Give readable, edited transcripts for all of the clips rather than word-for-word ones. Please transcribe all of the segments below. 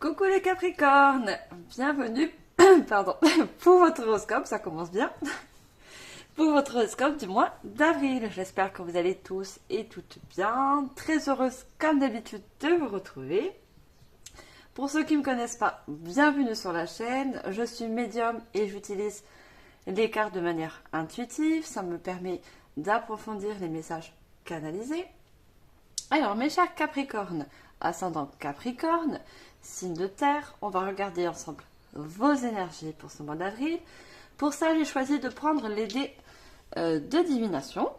Coucou les Capricornes, bienvenue pardon, pour votre horoscope, ça commence bien, pour votre horoscope du mois d'avril. J'espère que vous allez tous et toutes bien, très heureuse comme d'habitude de vous retrouver. Pour ceux qui ne me connaissent pas, bienvenue sur la chaîne, je suis médium et j'utilise les cartes de manière intuitive, ça me permet d'approfondir les messages canalisés. Alors mes chers Capricornes, ascendant Capricorne, signe de terre, on va regarder ensemble vos énergies pour ce mois d'avril. Pour ça, j'ai choisi de prendre les dés de divination.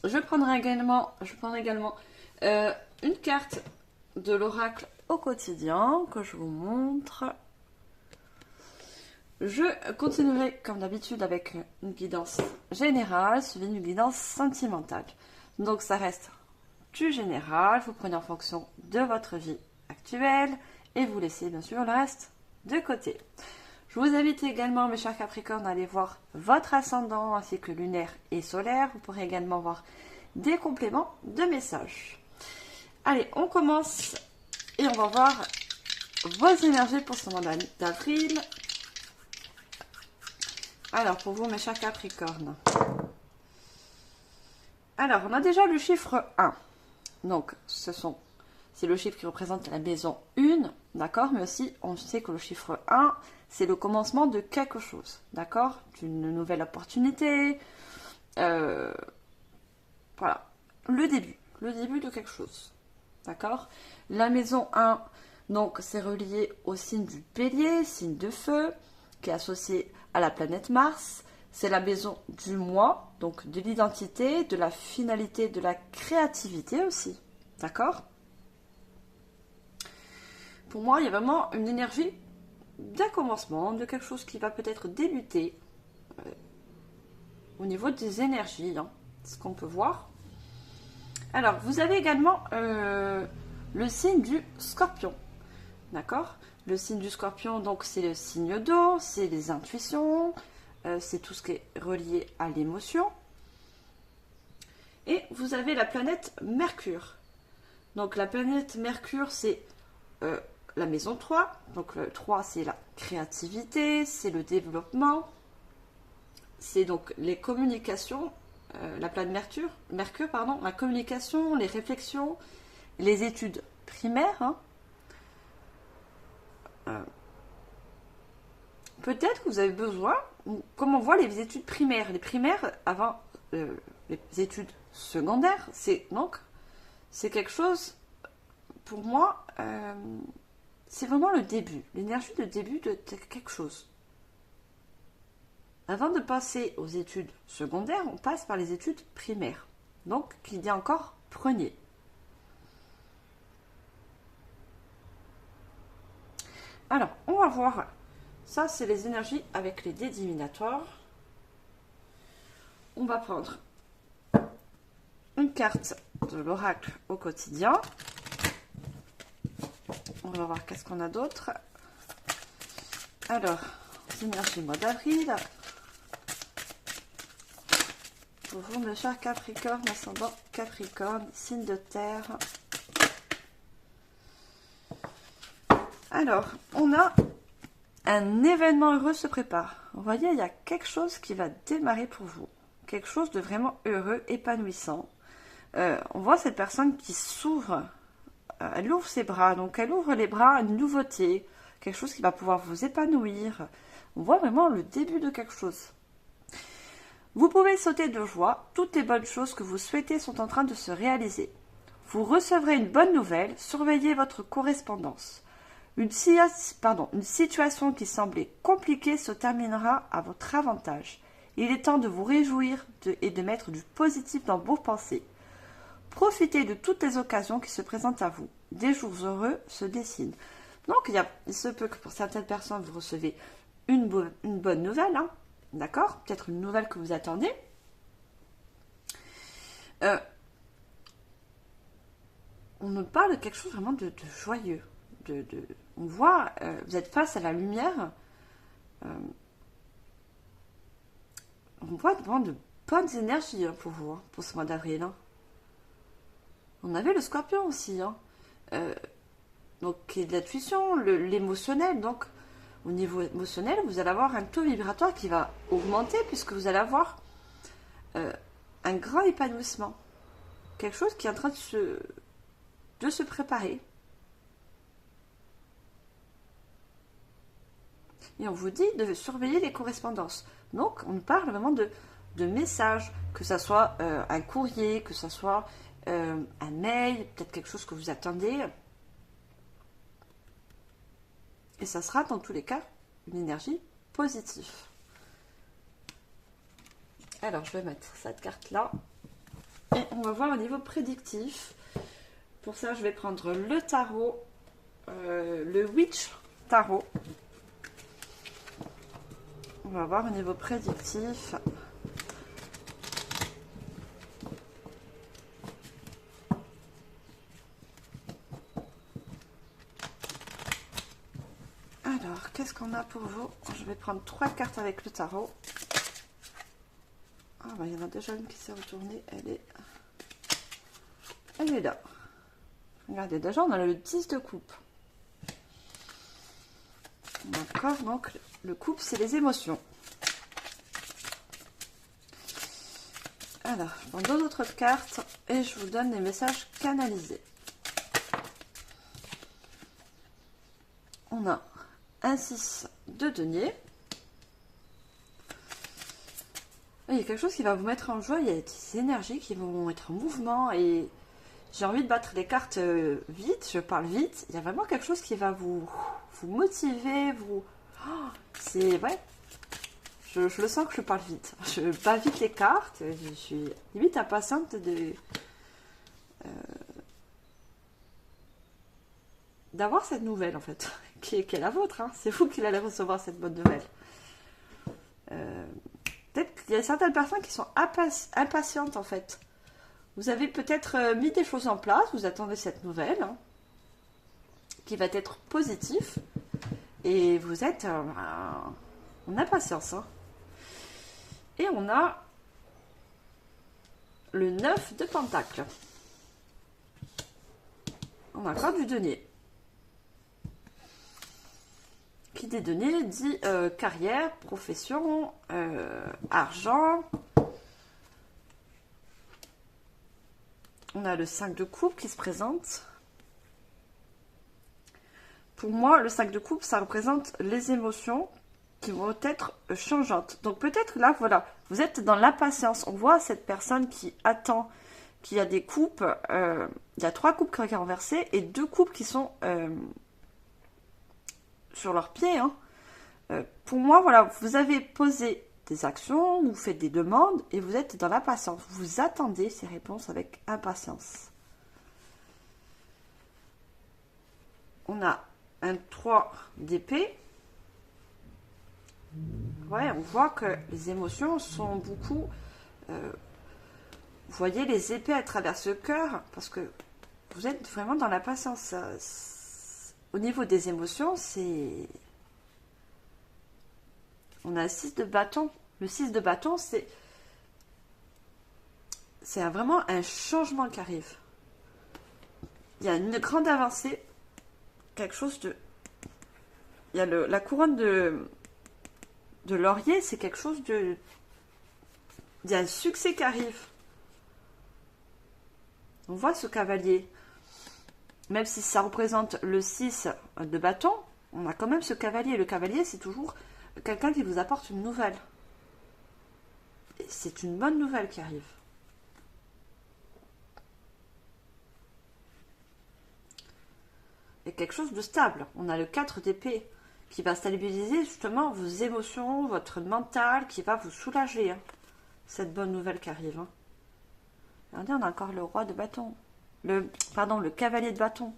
Je prendrai également une carte de l'oracle au quotidien que je vous montre. Je continuerai comme d'habitude avec une guidance générale suivie d'une guidance sentimentale. Donc ça reste du général, vous prenez en fonction de votre vie actuelle et vous laissez bien sûr le reste de côté. Je vous invite également, mes chers Capricornes, à aller voir votre ascendant ainsi que lunaire et solaire. Vous pourrez également voir des compléments de messages. Allez, on commence et on va voir vos énergies pour ce mois d'avril. Alors, pour vous, mes chers Capricornes. Alors, on a déjà le chiffre 1. Donc, c'est le chiffre qui représente la maison 1, d'accord? Mais aussi, on sait que le chiffre 1, c'est le commencement de quelque chose, d'accord? D'une nouvelle opportunité. Voilà. Le début de quelque chose, d'accord? La maison 1, donc, c'est relié au signe du Bélier, signe de feu, qui est associé à la planète Mars. C'est la maison du moi, donc de l'identité, de la finalité, de la créativité aussi. D'accord? Pour moi, il y a vraiment une énergie d'un commencement, de quelque chose qui va peut-être débuter au niveau des énergies, hein, ce qu'on peut voir. Alors, vous avez également le signe du Scorpion. D'accord? Le signe du Scorpion, donc c'est le signe d'eau, c'est les intuitions, c'est tout ce qui est relié à l'émotion. Et vous avez la planète Mercure. Donc la planète Mercure, c'est la maison 3. Donc le 3, c'est la créativité, c'est le développement. C'est donc les communications, la planète Mercure, la communication, les réflexions, les études primaires. Hein. Peut-être que vous avez besoin, comme on voit les études primaires. Les primaires, avant les études secondaires, c'est quelque chose, pour moi, c'est vraiment le début, l'énergie de début de quelque chose. Avant de passer aux études secondaires, on passe par les études primaires. Donc, qu'il y a encore premier. Alors, on va voir. Ça, c'est les énergies avec les dés divinatoires. On va prendre une carte de l'oracle au quotidien. On va voir qu'est-ce qu'on a d'autre. Alors, énergie mois d'avril. Pour vous, mes chers Capricorne, ascendant Capricorne, signe de terre. Alors, on a un événement heureux se prépare. Vous voyez, il y a quelque chose qui va démarrer pour vous. Quelque chose de vraiment heureux, épanouissant. On voit cette personne qui s'ouvre. Elle ouvre ses bras. Donc, elle ouvre les bras à une nouveauté. Quelque chose qui va pouvoir vous épanouir. On voit vraiment le début de quelque chose. Vous pouvez sauter de joie. Toutes les bonnes choses que vous souhaitez sont en train de se réaliser. Vous recevrez une bonne nouvelle. Surveillez votre correspondance. Une situation qui semblait compliquée se terminera à votre avantage. Il est temps de vous réjouir et de mettre du positif dans vos pensées. Profitez de toutes les occasions qui se présentent à vous. Des jours heureux se dessinent. Donc, il se peut que pour certaines personnes, vous recevez une bonne nouvelle, hein, d'accord? Peut-être une nouvelle que vous attendez. On me parle de quelque chose vraiment de joyeux. On voit, vous êtes face à la lumière, on voit vraiment de bonnes énergies hein, pour vous, hein, pour ce mois d'avril. Hein. On avait le Scorpion aussi. Hein. donc qui est de l'intuition, l'émotionnel. Donc, au niveau émotionnel, vous allez avoir un taux vibratoire qui va augmenter puisque vous allez avoir un grand épanouissement. Quelque chose qui est en train de se préparer. Et on vous dit de surveiller les correspondances. Donc, on parle vraiment de messages, que ce soit un courrier, que ce soit un mail, peut-être quelque chose que vous attendez. Et ça sera dans tous les cas une énergie positive. Alors, je vais mettre cette carte-là. Et on va voir au niveau prédictif. Pour ça, je vais prendre le tarot, le Witch Tarot. On va voir au niveau prédictif. Alors, qu'est-ce qu'on a pour vous? Je vais prendre 3 cartes avec le tarot. Ah, bah, il y en a déjà une qui s'est retournée. Elle est là. Regardez, déjà, on a le 10 de coupe. D'accord, donc le couple, c'est les émotions. Alors, je prends 2 autres cartes et je vous donne les messages canalisés. On a un 6 de denier. Il y a quelque chose qui va vous mettre en joie, il y a des énergies qui vont être en mouvement et j'ai envie de battre les cartes vite, je parle vite. Il y a vraiment quelque chose qui va vous motiver, vous... Oh, c'est... Ouais, je le sens que je parle vite. Je bats vite les cartes, je suis limite impatiente d'avoir cette nouvelle en fait, qui est la vôtre. Hein. C'est vous qui allez recevoir cette bonne nouvelle. Peut-être qu'il y a certaines personnes qui sont impatientes en fait. Vous avez peut-être mis des choses en place, vous attendez cette nouvelle, hein, qui va être positive, et vous êtes en impatience. Hein. Et on a le 9 de Pentacle. On a encore du denier. Qui dit denier dit carrière, profession, argent. On a le 5 de coupe qui se présente. Pour moi, le 5 de coupe, ça représente les émotions qui vont être changeantes. Donc peut-être là, voilà, vous êtes dans l'impatience. On voit cette personne qui attend, qui a des coupes. Il y a 3 coupes qui sont renversées et 2 coupes qui sont sur leurs pieds. Hein. Pour moi, voilà, vous avez posé des actions, vous faites des demandes et vous êtes dans l'impatience. Vous attendez ces réponses avec impatience. On a un 3 d'épée. Ouais, on voit que les émotions sont beaucoup... vous voyez les épées, elles traversent le cœur parce que vous êtes vraiment dans l'impatience. Au niveau des émotions, c'est... On a un 6 de bâton. Le 6 de bâton, c'est vraiment un changement qui arrive. Il y a une grande avancée. Quelque chose de... Il y a la couronne de laurier, c'est quelque chose de... Il y a un succès qui arrive. On voit ce cavalier. Même si ça représente le 6 de bâton, on a quand même ce cavalier. Le cavalier, c'est toujours quelqu'un qui vous apporte une nouvelle. Et c'est une bonne nouvelle qui arrive. Et quelque chose de stable. On a le 4 d'épée qui va stabiliser justement vos émotions, votre mental, qui va vous soulager. Hein, cette bonne nouvelle qui arrive. Hein. Regardez, on a encore le roi de bâton. Le cavalier de bâton.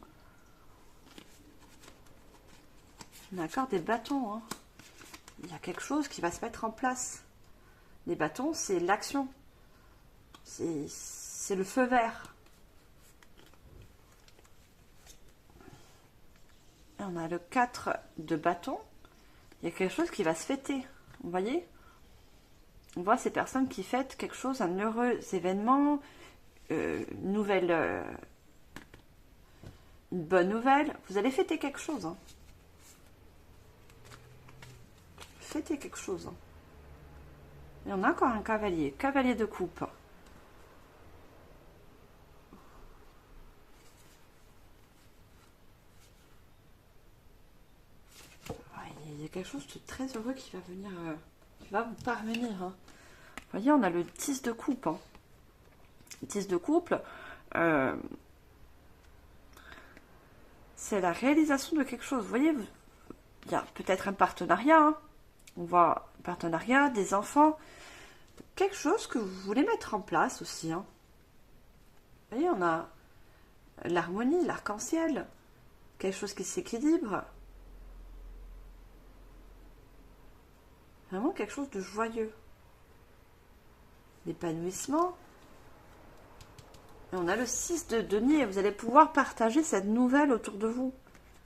On a encore des bâtons. Hein. Il y a quelque chose qui va se mettre en place. Les bâtons, c'est l'action. C'est le feu vert. Et on a le 4 de bâton. Il y a quelque chose qui va se fêter. Vous voyez? On voit ces personnes qui fêtent quelque chose, un heureux événement, une nouvelle une bonne nouvelle. Vous allez fêter quelque chose. Hein. Fêter quelque chose. Hein. Et on a encore un cavalier. Cavalier de coupe. Il y a quelque chose de très heureux qui va venir, qui va vous parvenir. Hein. Vous voyez, on a le 10 de coupe. Hein. 10 de couple, c'est la réalisation de quelque chose. Vous voyez, il y a peut-être un partenariat. Hein. On voit un partenariat, des enfants. Quelque chose que vous voulez mettre en place aussi. Hein. Vous voyez, on a l'harmonie, l'arc-en-ciel. Quelque chose qui s'équilibre. Vraiment quelque chose de joyeux. L'épanouissement. Et on a le 6 de denier. Vous allez pouvoir partager cette nouvelle autour de vous.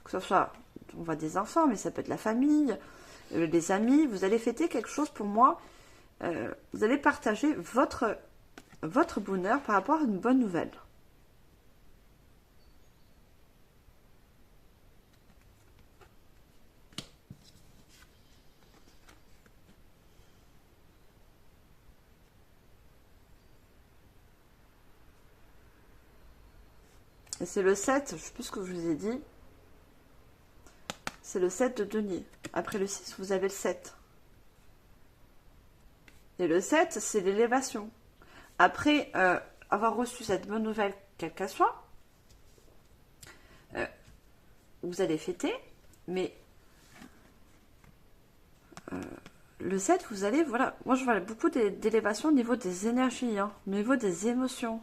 Que ce soit, on voit des enfants, mais ça peut être la famille, les amis. Vous allez fêter quelque chose pour moi. Vous allez partager votre bonheur par rapport à une bonne nouvelle. Et c'est le 7, je ne sais plus ce que je vous ai dit. C'est le 7 de denier. Après le 6, vous avez le 7. Et le 7, c'est l'élévation. Après avoir reçu cette bonne nouvelle, quelle qu'elle soit, vous allez fêter, mais le 7, vous allez, voilà, moi je vois beaucoup d'élévation au niveau des énergies, hein, au niveau des émotions.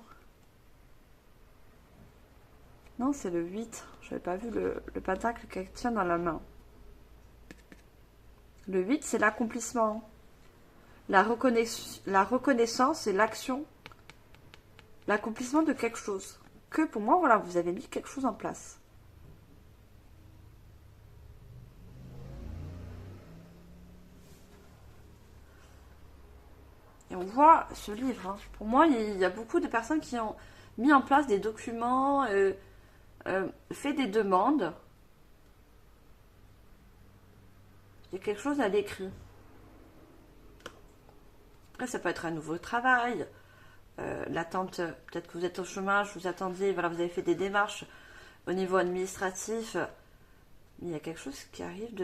Non, c'est le 8. Je n'avais pas vu le pentacle qu'elle tient dans la main. Le 8, c'est l'accomplissement. La reconnaissance et l'action. L'accomplissement de quelque chose. Que pour moi, voilà, vous avez mis quelque chose en place. Et on voit ce livre. Hein. Pour moi, il y a beaucoup de personnes qui ont mis en place des documents, fait des demandes. Il y a quelque chose à l'écrit. Après, ça peut être un nouveau travail. L'attente, peut-être que vous êtes au chômage, vous attendiez, voilà, vous avez fait des démarches au niveau administratif. Mais il y a quelque chose qui arrive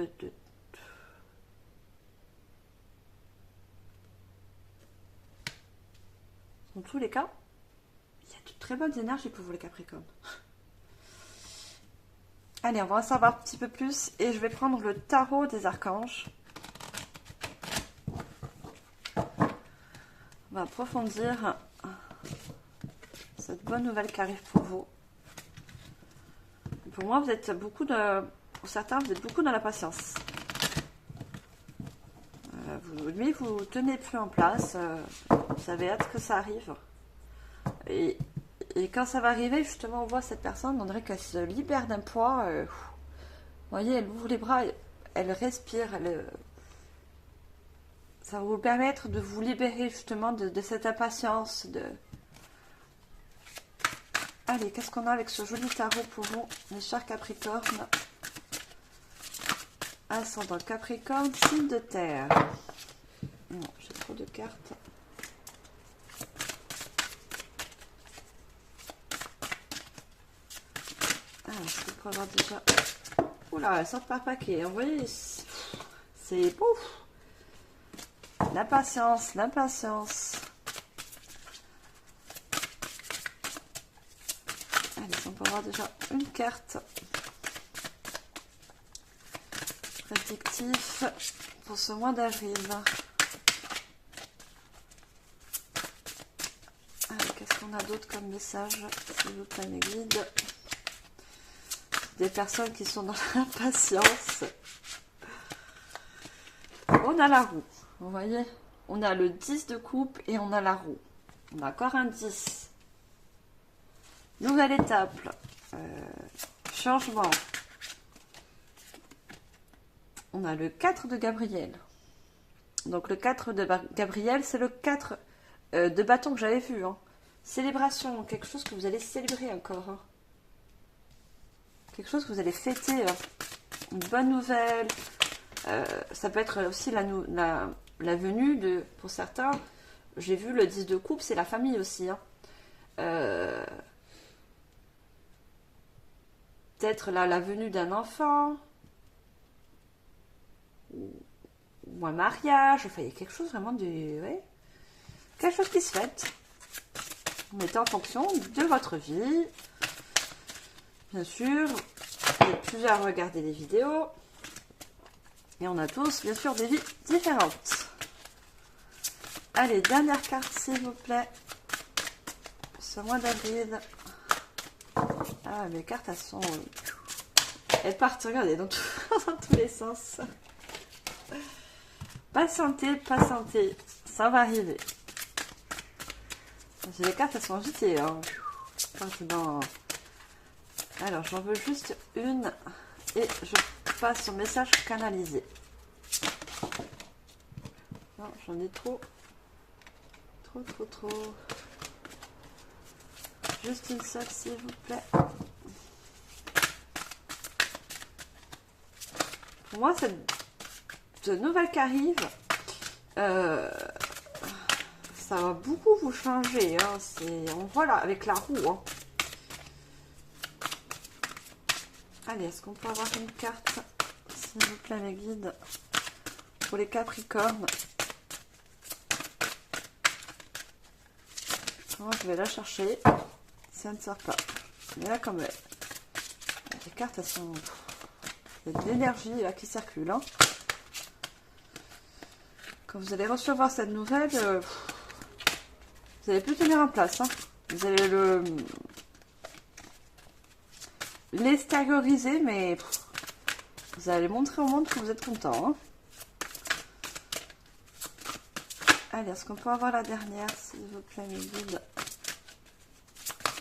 Dans tous les cas, il y a de très bonnes énergies pour vous les Capricornes. Allez, on va en savoir un petit peu plus et je vais prendre le tarot des archanges. On va approfondir cette bonne nouvelle qui arrive pour vous. Pour moi, vous êtes pour certains, vous êtes beaucoup dans la patience. Vous tenez plus en place. Vous avez hâte que ça arrive. Et quand ça va arriver, justement, on voit cette personne, on dirait qu'elle se libère d'un poids. Vous voyez, elle ouvre les bras, elle respire. Ça va vous permettre de vous libérer justement de cette impatience. Allez, qu'est-ce qu'on a avec ce joli tarot pour vous, mes chers Capricornes? Ascendant Capricorne, signe de terre. Non, j'ai trop de cartes. Je peux avoir déjà... Oula, elles sortent par paquet. Vous voyez, c'est pouf. L'impatience, l'impatience. Allez, on peut avoir déjà une carte. Prédictif pour ce mois d'avril. Allez, qu'est-ce qu'on a d'autre comme message, s'il vous plaît, mes guides? Des personnes qui sont dans l'impatience. On a la roue, vous voyez, on a le 10 de coupe et on a la roue. On a encore un 10. Nouvelle étape. Changement. On a le 4 de Gabriel. Donc le 4 de Gabriel, c'est le 4 de bâton que j'avais vu. Hein. Célébration, quelque chose que vous allez célébrer encore. Hein. quelque chose que vous allez fêter, une bonne nouvelle. Ça peut être aussi la venue de, pour certains, j'ai vu le 10 de coupe, c'est la famille aussi. Hein. Peut-être la venue d'un enfant, ou un mariage, enfin il y a quelque chose vraiment de... Ouais, quelque chose qui se fête. Vous mettez en fonction de votre vie. Bien sûr, vous êtes plusieurs à regarder les vidéos. Et on a tous, bien sûr, des vies différentes. Allez, dernière carte, s'il vous plaît. Ce mois d'avril. Ah, mes cartes, elles sont... Elles partent, regardez, dans tous les sens. Patientez, patientez. Ça va arriver. Les cartes, elles sont agitées. Hein. Alors, j'en veux juste une. Et je passe au message canalisé. Non, j'en ai trop. Trop. Juste une seule, s'il vous plaît. Pour moi, cette nouvelle qui arrive, ça va beaucoup vous changer. Hein. On voit là, avec la roue. Hein. Allez, est-ce qu'on peut avoir une carte, s'il vous plaît, mes guides, pour les Capricornes? Moi, je vais la chercher. Ça ne sort pas. Mais là, comme les cartes, elles sont... Il y a de l'énergie là qui circule. Hein. Quand vous allez recevoir cette nouvelle, vous allez plus tenir en place. Hein. Vous allez l'extérioriser, mais vous allez montrer au monde que vous êtes content. Hein. Allez, est-ce qu'on peut avoir la dernière, s'il vous plaît, mes guides?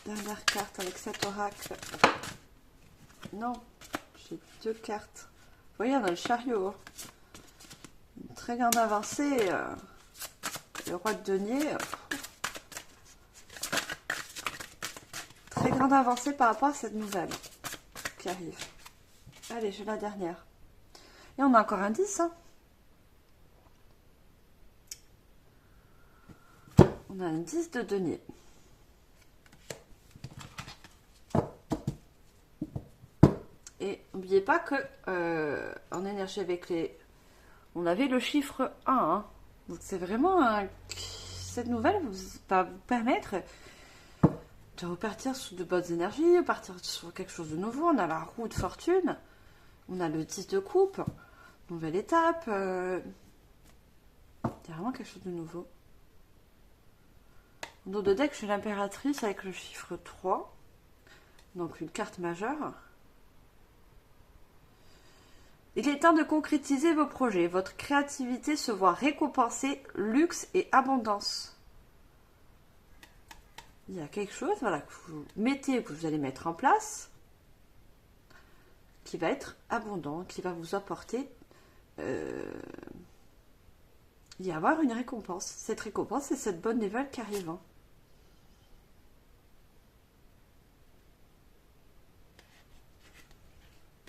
Dernière carte avec cet oracle. Non, j'ai 2 cartes. Vous voyez, on a le chariot. Hein. Une très grande avancée. Le roi de denier. Très grande avancée par rapport à cette nouvelle qui arrive. Allez, j'ai la dernière. Et on a encore un 10. Hein. On a un 10 de denier. Et n'oubliez pas que en énergie avec les... On avait le chiffre 1. Hein. Donc c'est vraiment... Cette nouvelle va vous permettre de repartir sur de bonnes énergies, repartir sur quelque chose de nouveau. On a la roue de fortune. On a le 10 de coupe. Nouvelle étape. Il y a vraiment quelque chose de nouveau. En dos de deck, j'ai l'impératrice avec le chiffre 3. Donc une carte majeure. Il est temps de concrétiser vos projets. Votre créativité se voit récompensée, luxe et abondance. Il y a quelque chose voilà, que vous mettez, que vous allez mettre en place, qui va être abondant, qui va vous apporter... il y avoir une récompense. Cette récompense, c'est cette bonne nouvelle qui arrive. Hein.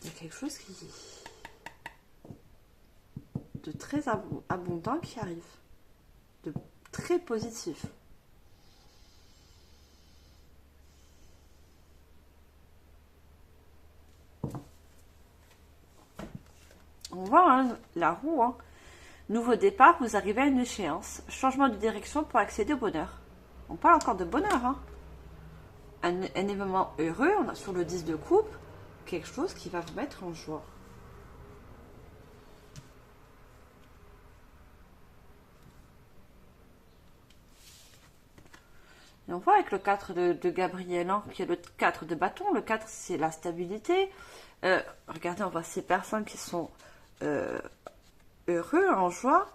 Il y a quelque chose de très abondant qui arrive. De très positif. On voit hein, la roue. Hein. Nouveau départ, vous arrivez à une échéance. Changement de direction pour accéder au bonheur. On parle encore de bonheur. Hein. Un événement heureux, on a sur le 10 de coupe, quelque chose qui va vous mettre en joie. Et on voit avec le 4 de Gabriel, hein, qui est le 4 de bâton. Le 4, c'est la stabilité. Regardez, on voit ces personnes qui sont heureux, en joie.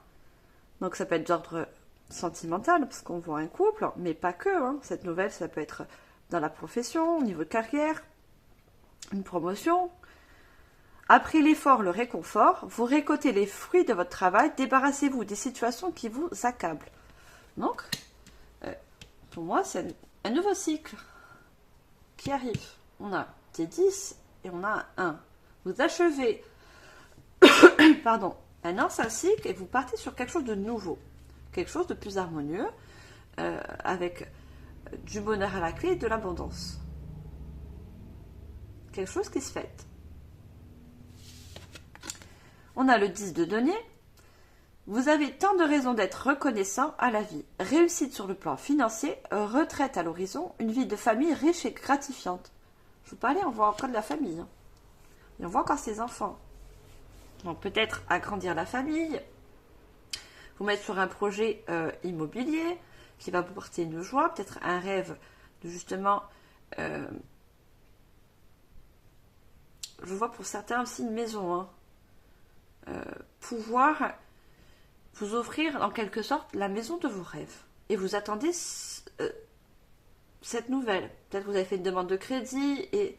Donc ça peut être d'ordre sentimental, parce qu'on voit un couple, mais pas que. Hein. Cette nouvelle, ça peut être dans la profession, au niveau de carrière, une promotion. Après l'effort, le réconfort, vous récoltez les fruits de votre travail, débarrassez-vous des situations qui vous accablent. Donc, pour moi, c'est un nouveau cycle qui arrive. On a des 10 et on a un 1. Vous achevez pardon, un ancien cycle et vous partez sur quelque chose de nouveau, quelque chose de plus harmonieux, avec du bonheur à la clé et de l'abondance. Quelque chose qui se fête. On a le 10 de denier. Vous avez tant de raisons d'être reconnaissant à la vie. Réussite sur le plan financier, retraite à l'horizon, une vie de famille riche et gratifiante. Je vous parlais, on voit encore de la famille. Hein. Et on voit encore ses enfants. Donc peut-être agrandir la famille, vous mettre sur un projet immobilier qui va vous porter une joie, peut-être un rêve de justement, je vois pour certains aussi une maison, hein. Pouvoir vous offrir en quelque sorte la maison de vos rêves. Et vous attendez cette nouvelle. Peut-être que vous avez fait une demande de crédit et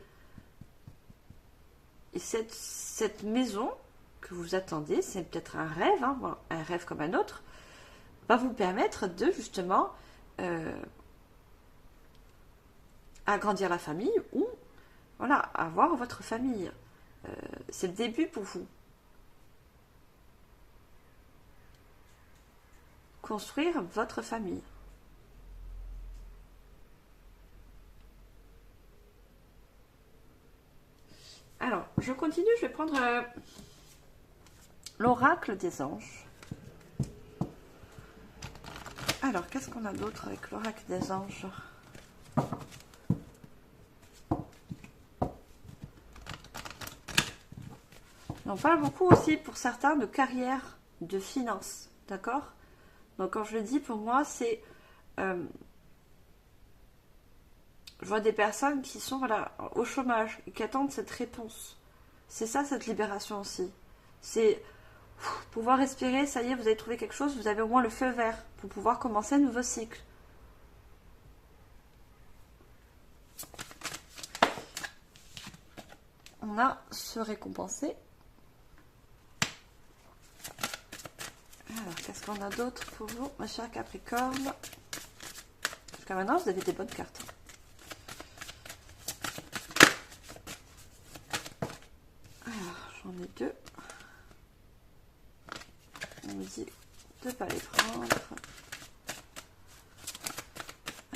cette maison que vous attendez, c'est peut-être un rêve, hein, bon, un rêve comme un autre, va vous permettre de justement agrandir la famille ou voilà, avoir votre famille. C'est le début pour vous. Construire votre famille. Alors, je continue, je vais prendre l'oracle des anges. Alors, qu'est-ce qu'on a d'autre avec l'oracle des anges? On parle beaucoup aussi pour certains de carrière, de finances, d'accord? Donc quand je le dis, pour moi, c'est... je vois des personnes qui sont voilà, au chômage et qui attendent cette réponse. C'est ça, cette libération aussi. C'est pouvoir respirer, ça y est, vous avez trouvé quelque chose, vous avez au moins le feu vert pour pouvoir commencer un nouveau cycle. On a se récompenser. Alors, qu'est-ce qu'on a d'autre pour vous, ma chère Capricorne? Jusqu'à maintenant, vous avez des bonnes cartes. Alors, j'en ai deux. On me dit de ne pas les prendre.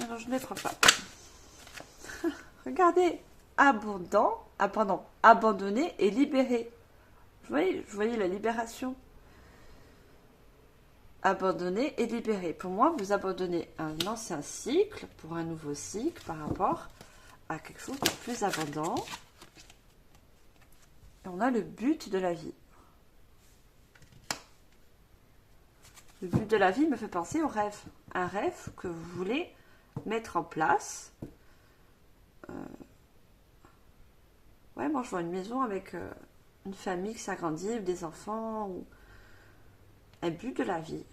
Alors, je ne les prends pas. Regardez, abondant, abandonné et libéré. Vous voyez la libération. Abandonner et libérer. Pour moi, vous abandonnez un ancien cycle pour un nouveau cycle par rapport à quelque chose de plus abondant. Et on a le but de la vie. Le but de la vie me fait penser au rêve. Un rêve que vous voulez mettre en place. Ouais, moi je vois une maison avec une famille qui s'agrandit, des enfants, ou un but de la vie.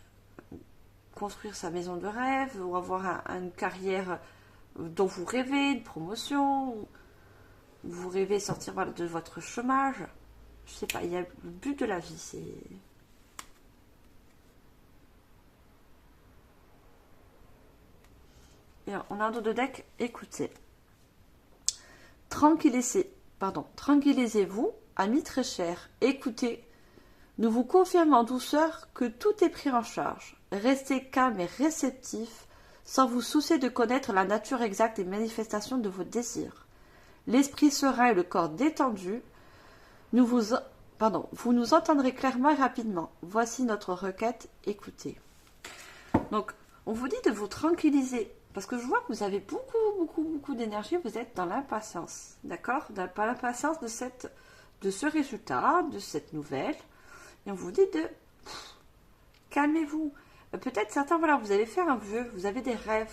Construire sa maison de rêve, ou avoir une carrière dont vous rêvez, une promotion, ou vous rêvez sortir de votre chômage. Je sais pas, il y a le but de la vie, c'est... Et on a un dos de deck, écoutez. Tranquillisez-vous, amis très chers, écoutez. Nous vous confirmons en douceur que tout est pris en charge. Restez calme et réceptif, sans vous soucier de connaître la nature exacte des manifestations de vos désirs. L'esprit serein et le corps détendu, vous nous entendrez clairement et rapidement. Voici notre requête, écoutez. Donc, on vous dit de vous tranquilliser, parce que je vois que vous avez beaucoup d'énergie, vous êtes dans l'impatience, d'accord? Dans l'impatience de ce résultat, de cette nouvelle. Et on vous dit de calmez-vous. Peut-être certains, voilà, vous allez faire un vœu, vous avez des rêves.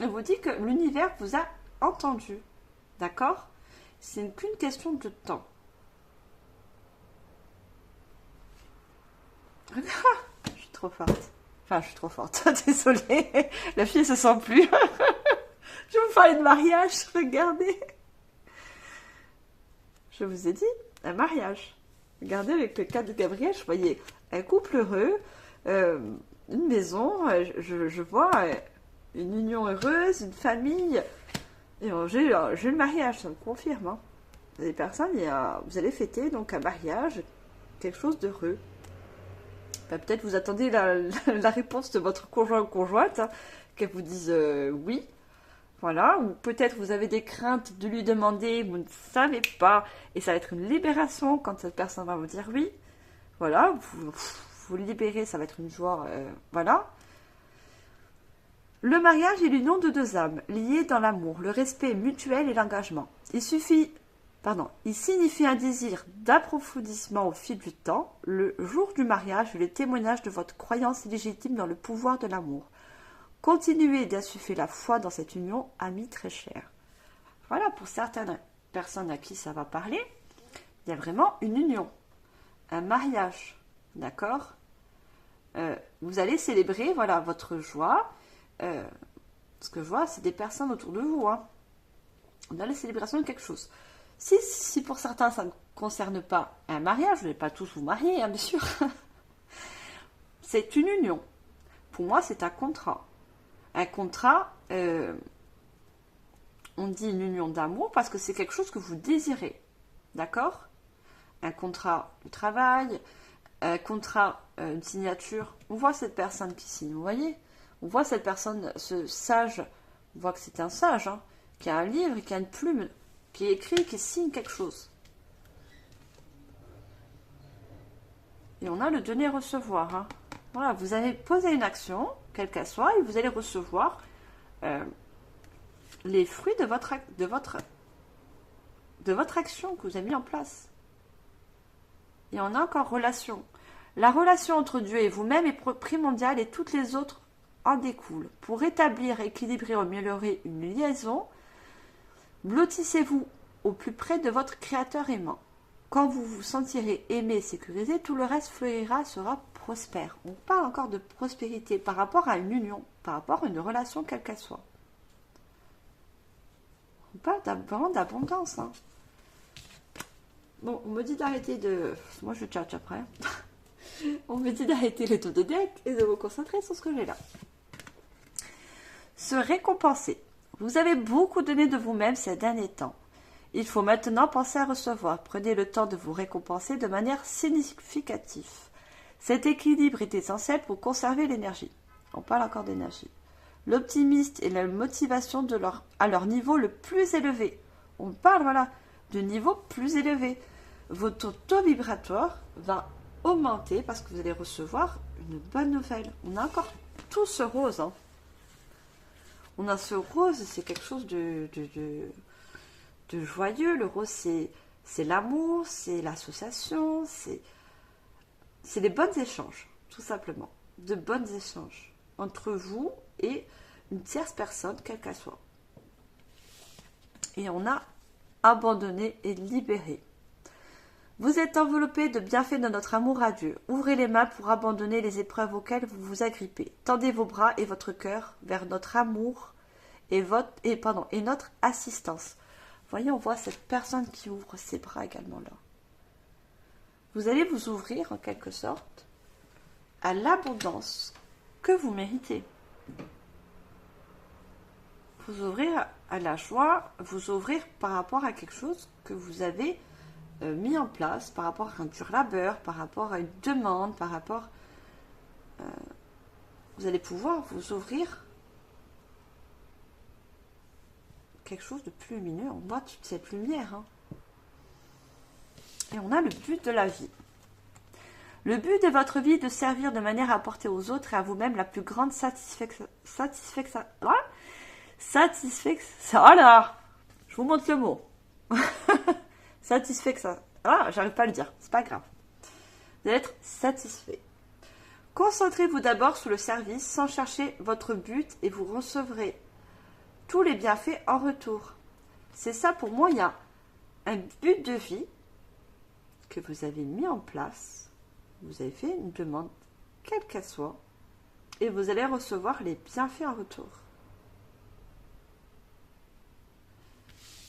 On vous dit que l'univers vous a entendu. D'accord? C'est qu'une question de temps. Je suis trop forte. Enfin, je suis trop forte. Désolée. La fille se sent plus. Je vous parlais de mariage. Regardez. Je vous ai dit un mariage. Regardez avec le cas de Gabriel, je voyais un couple heureux, une maison, je vois une union heureuse, une famille. Et j'ai le mariage, ça me confirme. Hein. Les personnes, vous allez fêter donc un mariage, quelque chose d'heureux. Ben, peut-être vous attendez la réponse de votre conjoint ou conjointe, hein, qu'elle vous dise oui. Voilà, ou peut-être vous avez des craintes de lui demander, vous ne savez pas, et ça va être une libération quand cette personne va vous dire oui. Voilà, vous libérez, ça va être une joie, voilà. Le mariage est l'union de deux âmes, liées dans l'amour, le respect mutuel et l'engagement. Il signifie un désir d'approfondissement au fil du temps. Le jour du mariage est le témoignage de votre croyance légitime dans le pouvoir de l'amour. Continuez d'insuffler la foi dans cette union, amis très chers. Voilà, pour certaines personnes à qui ça va parler, il y a vraiment une union, un mariage, d'accord. Vous allez célébrer, voilà, votre joie. Ce que je vois, c'est des personnes autour de vous. Hein. On a la célébration de quelque chose. Si pour certains, ça ne concerne pas un mariage, vous n'allez pas tous vous marier, hein, bien sûr. C'est une union. Pour moi, c'est un contrat. Un contrat, on dit une union d'amour parce que c'est quelque chose que vous désirez. D'accord? Un contrat de travail, un contrat, une signature. On voit cette personne qui signe, vous voyez? On voit cette personne, ce sage, on voit que c'est un sage, hein, qui a un livre, qui a une plume, qui écrit, qui signe quelque chose. Et on a le donner-recevoir. Hein. Voilà, vous allez poser une action, quelle qu'elle soit, et vous allez recevoir les fruits de votre action que vous avez mis en place. Et on a encore relation. La relation entre Dieu et vous-même est primordiale et toutes les autres en découlent. Pour établir, équilibrer ou améliorer une liaison, blottissez-vous au plus près de votre Créateur aimant. Quand vous vous sentirez aimé, sécurisé, tout le reste fleurira, sera prospère. On parle encore de prospérité par rapport à une union, par rapport à une relation quelle qu'elle soit. On parle vraiment d'abondance. Hein. Bon, on me dit d'arrêter de... Moi, je tchatche après. On me dit d'arrêter les taux de deck et de vous concentrer sur ce que j'ai là. Se récompenser. Vous avez beaucoup donné de vous-même ces derniers temps. Il faut maintenant penser à recevoir. Prenez le temps de vous récompenser de manière significative. Cet équilibre est essentiel pour conserver l'énergie. On parle encore d'énergie. L'optimisme et la motivation à leur niveau le plus élevé. On parle, voilà, de niveau plus élevé. Votre taux vibratoire va augmenter parce que vous allez recevoir une bonne nouvelle. On a encore tout ce rose. Hein. On a ce rose, c'est quelque chose de joyeux. Le rose, c'est l'amour, c'est l'association, c'est des bons échanges, tout simplement. De bons échanges entre vous et une tierce personne, quelle qu'elle soit. Et on a abandonné et libéré. Vous êtes enveloppé de bienfaits de notre amour à Dieu. Ouvrez les mains pour abandonner les épreuves auxquelles vous vous agrippez. Tendez vos bras et votre cœur vers notre amour et notre assistance. Voyez, on voit cette personne qui ouvre ses bras également là. Vous allez vous ouvrir en quelque sorte à l'abondance que vous méritez. Vous ouvrir à la joie, vous ouvrir par rapport à quelque chose que vous avez mis en place, par rapport à un dur labeur, par rapport à une demande, par rapport... vous allez pouvoir vous ouvrir quelque chose de plus lumineux. On voit toute cette lumière. Hein. Et on a le but de la vie. Le but de votre vie est de servir de manière à apporter aux autres et à vous-même la plus grande satisfaction. Oh là, je vous montre le mot. Satisfaction. Ah, j'arrive pas à le dire. C'est pas grave. Vous allez être satisfait. Concentrez-vous d'abord sur le service sans chercher votre but et vous recevrez tous les bienfaits en retour. C'est ça pour moi, il y a un but de vie que vous avez mis en place. Vous avez fait une demande, quelle qu'elle soit, et vous allez recevoir les bienfaits en retour.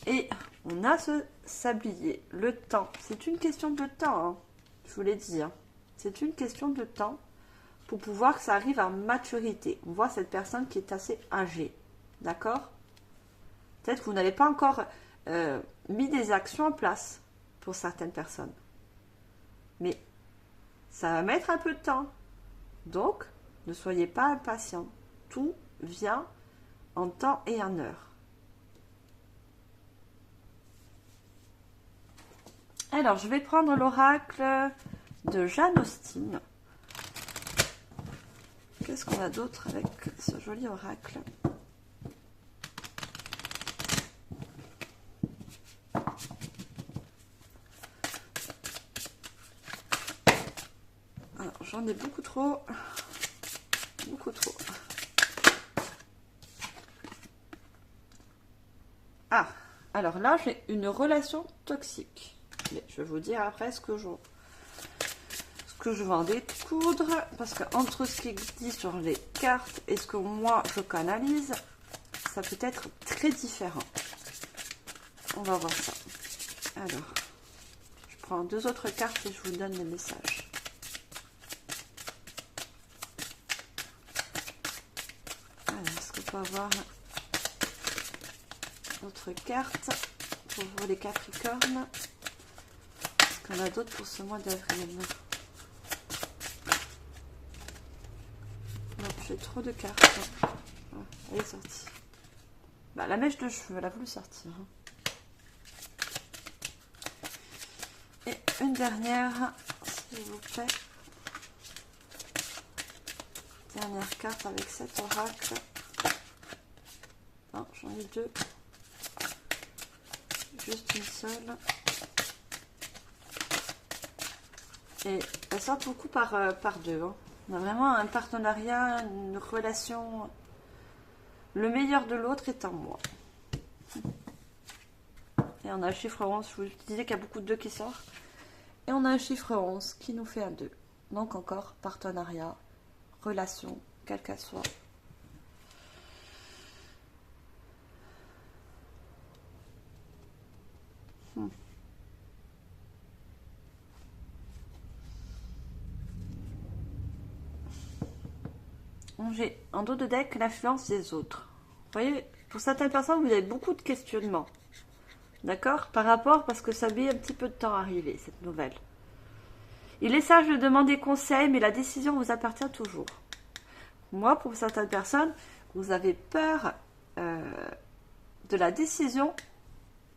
Et on a ce sablier, le temps. C'est une question de temps, hein, je vous l'ai dit. Hein. C'est une question de temps pour pouvoir que ça arrive à maturité. On voit cette personne qui est assez âgée. D'accord? Peut-être que vous n'avez pas encore mis des actions en place pour certaines personnes. Mais ça va mettre un peu de temps. Donc, ne soyez pas impatient. Tout vient en temps et en heure. Alors, je vais prendre l'oracle de Jane Austen. Qu'est-ce qu'on a d'autre avec ce joli oracle? Alors, j'en ai beaucoup trop. Beaucoup trop. Ah, alors là, j'ai une relation toxique. Mais je vais vous dire après ce que je vais en découdre, parce que entre ce qui dit sur les cartes et ce que moi je canalise, ça peut être très différent. On va voir ça. Alors, je prends 2 autres cartes et je vous donne les messages. Alors, est-ce qu'on peut avoir d'autres cartes pour les Capricornes? Est-ce qu'on a d'autres pour ce mois d'avril? J'ai trop de cartes. Ah, elle est sortie. Bah, la mèche de cheveux, elle a voulu sortir. Et une dernière, s'il vous plaît. Dernière carte avec cet oracle. Non, j'en ai 2. Juste une seule. Et elle sort beaucoup par 2. Hein. On a vraiment un partenariat, une relation. Le meilleur de l'autre est en moi. Et on a un chiffre 11. Je vous disais qu'il y a beaucoup de 2 qui sortent. Et on a un chiffre 11 qui nous fait un 2. Donc encore partenariat, relation, quelle qu'elle soit. J'ai en dos de deck l'influence des autres. Vous voyez, pour certaines personnes, vous avez beaucoup de questionnements. D'accord? Par rapport, parce que ça met un petit peu de temps à arriver, cette nouvelle. Il est sage de demander conseil, mais la décision vous appartient toujours. Moi, pour certaines personnes, vous avez peur de la décision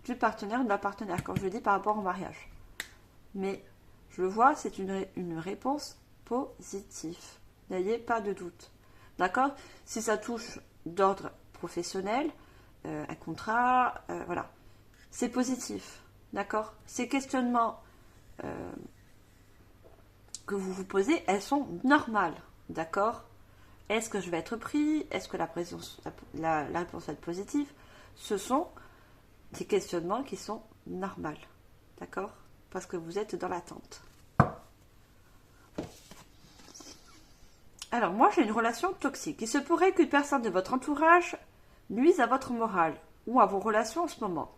du partenaire ou de la partenaire, quand je le dis par rapport au mariage. Mais, je le vois, c'est une réponse positive. N'ayez pas de doute. D'accord? Si ça touche d'ordre professionnel, un contrat, voilà. C'est positif. D'accord? Ces questionnements que vous vous posez, elles sont normales. D'accord? Est-ce que je vais être pris? Est-ce que la réponse va être positive? Ce sont des questionnements qui sont normaux. D'accord? Parce que vous êtes dans l'attente. Alors, moi, j'ai une relation toxique. Il se pourrait qu'une personne de votre entourage nuise à votre morale ou à vos relations en ce moment.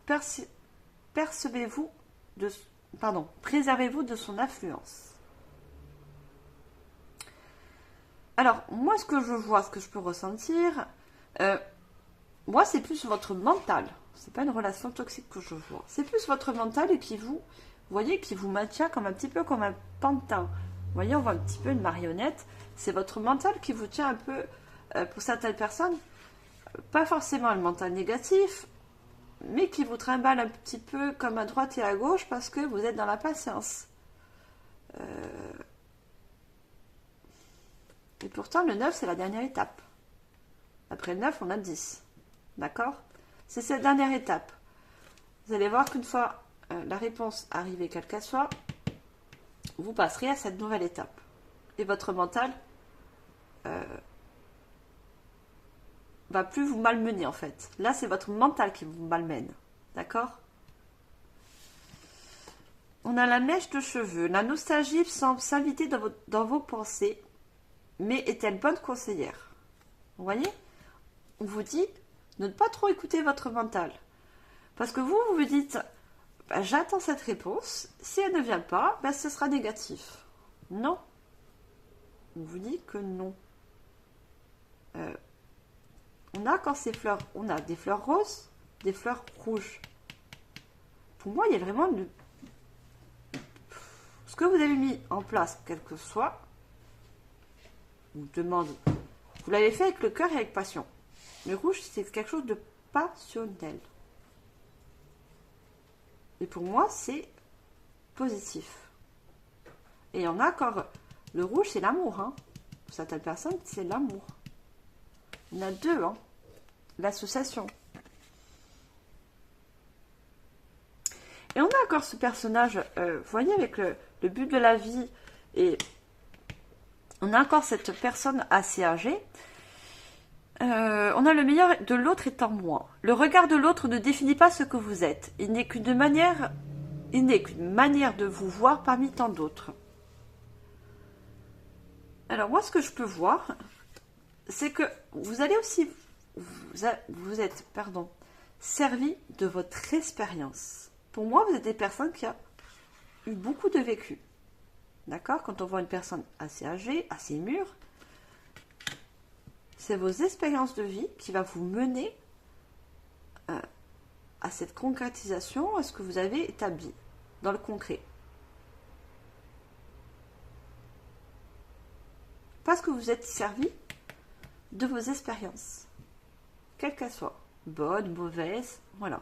Préservez-vous de son influence. Alors, moi, ce que je vois, ce que je peux ressentir, moi, c'est plus votre mental. C'est pas une relation toxique que je vois. C'est plus votre mental et qui vous voyez, qui vous maintient comme un petit peu comme un pantin. Vous voyez, on voit un petit peu une marionnette. C'est votre mental qui vous tient un peu, pour certaines personnes, pas forcément le mental négatif, mais qui vous trimballe un petit peu comme à droite et à gauche parce que vous êtes dans la patience. Et pourtant, le 9, c'est la dernière étape. Après le 9, on a 10. D'accord? C'est cette dernière étape. Vous allez voir qu'une fois la réponse arrivée, quelle qu'elle soit, vous passerez à cette nouvelle étape. Et votre mental va plus vous malmener en fait. Là, c'est votre mental qui vous malmène. D'accord? On a la mèche de cheveux. La nostalgie semble s'inviter dans vos pensées, mais est-elle bonne conseillère? Vous voyez? On vous dit de ne pas trop écouter votre mental. Parce que vous vous dites, bah, j'attends cette réponse. Si elle ne vient pas, bah, ce sera négatif. Non. On vous dit que non. On a quand ces fleurs, on a des fleurs roses, des fleurs rouges. pour moi, il y a vraiment ce que vous avez mis en place, quel que soit, vous demande, vous l'avez fait avec le cœur et avec passion. Le rouge, c'est quelque chose de passionnel. Et pour moi, c'est positif. Et il y en a encore. Le rouge, c'est l'amour. Hein. Pour certaines personnes, c'est l'amour. Il y en a deux. Hein. L'association. Et on a encore ce personnage, vous voyez, avec le but de la vie. Et on a encore cette personne assez âgée. On a le meilleur de l'autre est en moi. Le regard de l'autre ne définit pas ce que vous êtes. Il n'est qu'une manière de vous voir parmi tant d'autres. Alors moi, ce que je peux voir, c'est que vous allez aussi, vous êtes, servi de votre expérience. Pour moi, vous êtes des personnes qui ont eu beaucoup de vécu. D'accord? Quand on voit une personne assez âgée, assez mûre, c'est vos expériences de vie qui va vous mener à cette concrétisation, à ce que vous avez établi dans le concret. Parce que vous êtes servi de vos expériences, quelles qu'elles soient, bonnes, mauvaises, voilà.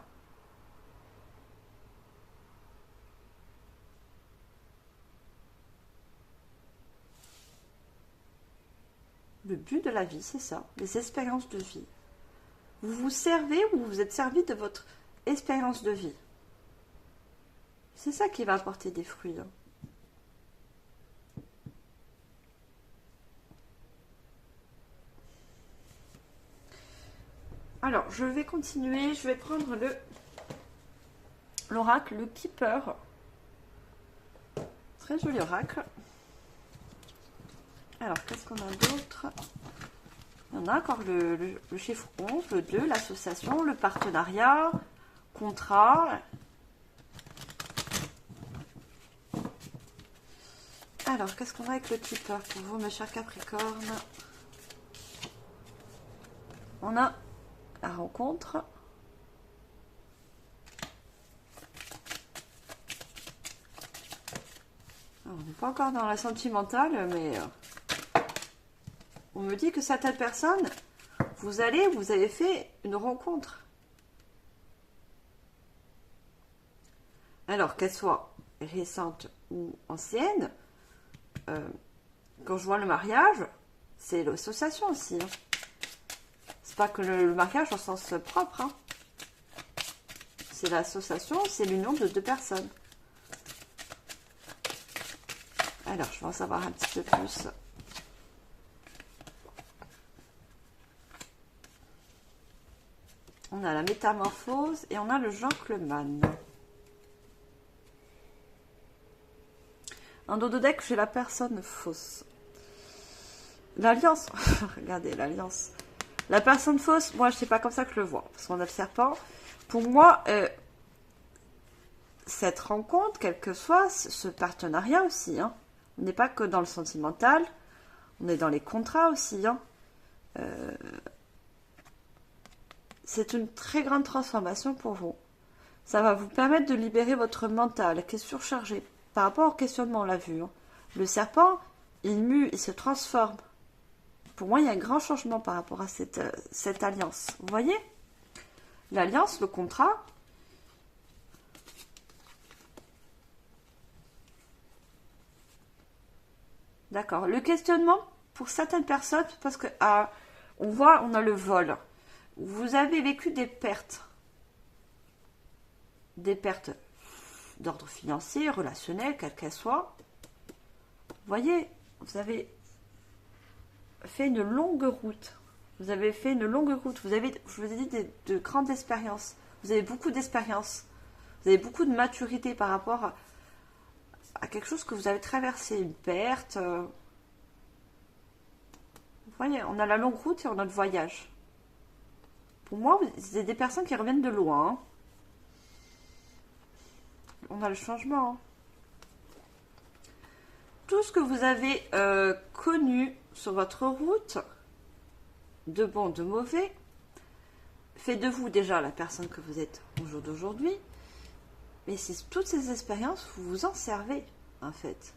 Le but de la vie, c'est ça, les expériences de vie. Vous vous servez ou vous êtes servi de votre expérience de vie. C'est ça qui va apporter des fruits. Hein. Alors, je vais continuer. Je vais prendre l'oracle, le Keeper. Très joli oracle. Alors, qu'est-ce qu'on a d'autre? Il y en a encore le chiffre 11, le 2, l'association, le partenariat, contrat. Alors, qu'est-ce qu'on a avec le Keeper pour vous, mes chers Capricornes? On a la rencontre. Alors, on n'est pas encore dans la sentimentale, mais on me dit que certaines personnes, vous avez fait une rencontre. Alors, qu'elle soit récente ou ancienne, quand je vois le mariage, c'est l'association aussi. Hein. C'est pas que le mariage au sens propre. Hein. C'est l'association, c'est l'union de deux personnes. Alors, je vais en savoir un petit peu plus. On a la métamorphose et on a le gentleman. En dos de deck, j'ai la personne fausse. L'alliance. Regardez, l'alliance. La personne fausse, moi, je sais pas comme ça que je le vois. Parce qu'on a le serpent. Pour moi, cette rencontre, quel que soit, ce partenariat aussi. Hein. On n'est pas que dans le sentimental. On est dans les contrats aussi. Hein. C'est une très grande transformation pour vous. Ça va vous permettre de libérer votre mental qui est surchargé. Par rapport au questionnement, on l'a vu. Hein. Le serpent, il mue, il se transforme. Pour moi, il y a un grand changement par rapport à cette alliance. Vous voyez? L'alliance, le contrat. D'accord. Le questionnement, pour certaines personnes, parce que on voit, on a le vol. Vous avez vécu des pertes. Des pertes d'ordre financier, relationnel, quelle qu'elle soit. Vous voyez, vous avez fait une longue route. Vous avez fait une longue route. Vous avez, je vous ai dit, de grandes expériences. Vous avez beaucoup d'expérience. Vous avez beaucoup de maturité par rapport à quelque chose que vous avez traversé, une perte. Vous voyez, on a la longue route et on a le voyage. Pour moi, c'est des personnes qui reviennent de loin. Hein. On a le changement. Hein. Tout ce que vous avez connu sur votre route, de bon, de mauvais, fait de vous déjà la personne que vous êtes au jour d'aujourd'hui. Mais c'est toutes ces expériences, vous vous en servez, en fait.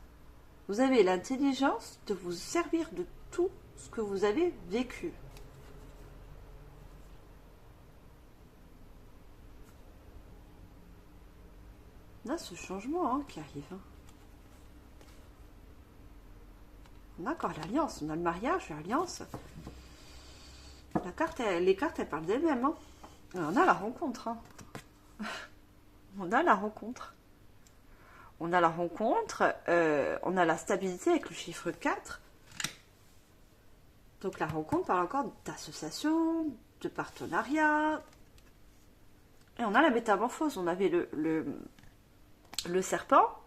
Vous avez l'intelligence de vous servir de tout ce que vous avez vécu. Là, ce changement qui arrive. On a encore l'alliance, on a le mariage, l'alliance. Les cartes, elles parlent d'elles-mêmes. Hein. On a la rencontre. Hein. On a la rencontre. On a la rencontre, on a la stabilité avec le chiffre 4. Donc la rencontre parle encore d'association, de partenariat. Et on a la métamorphose. On avait le serpent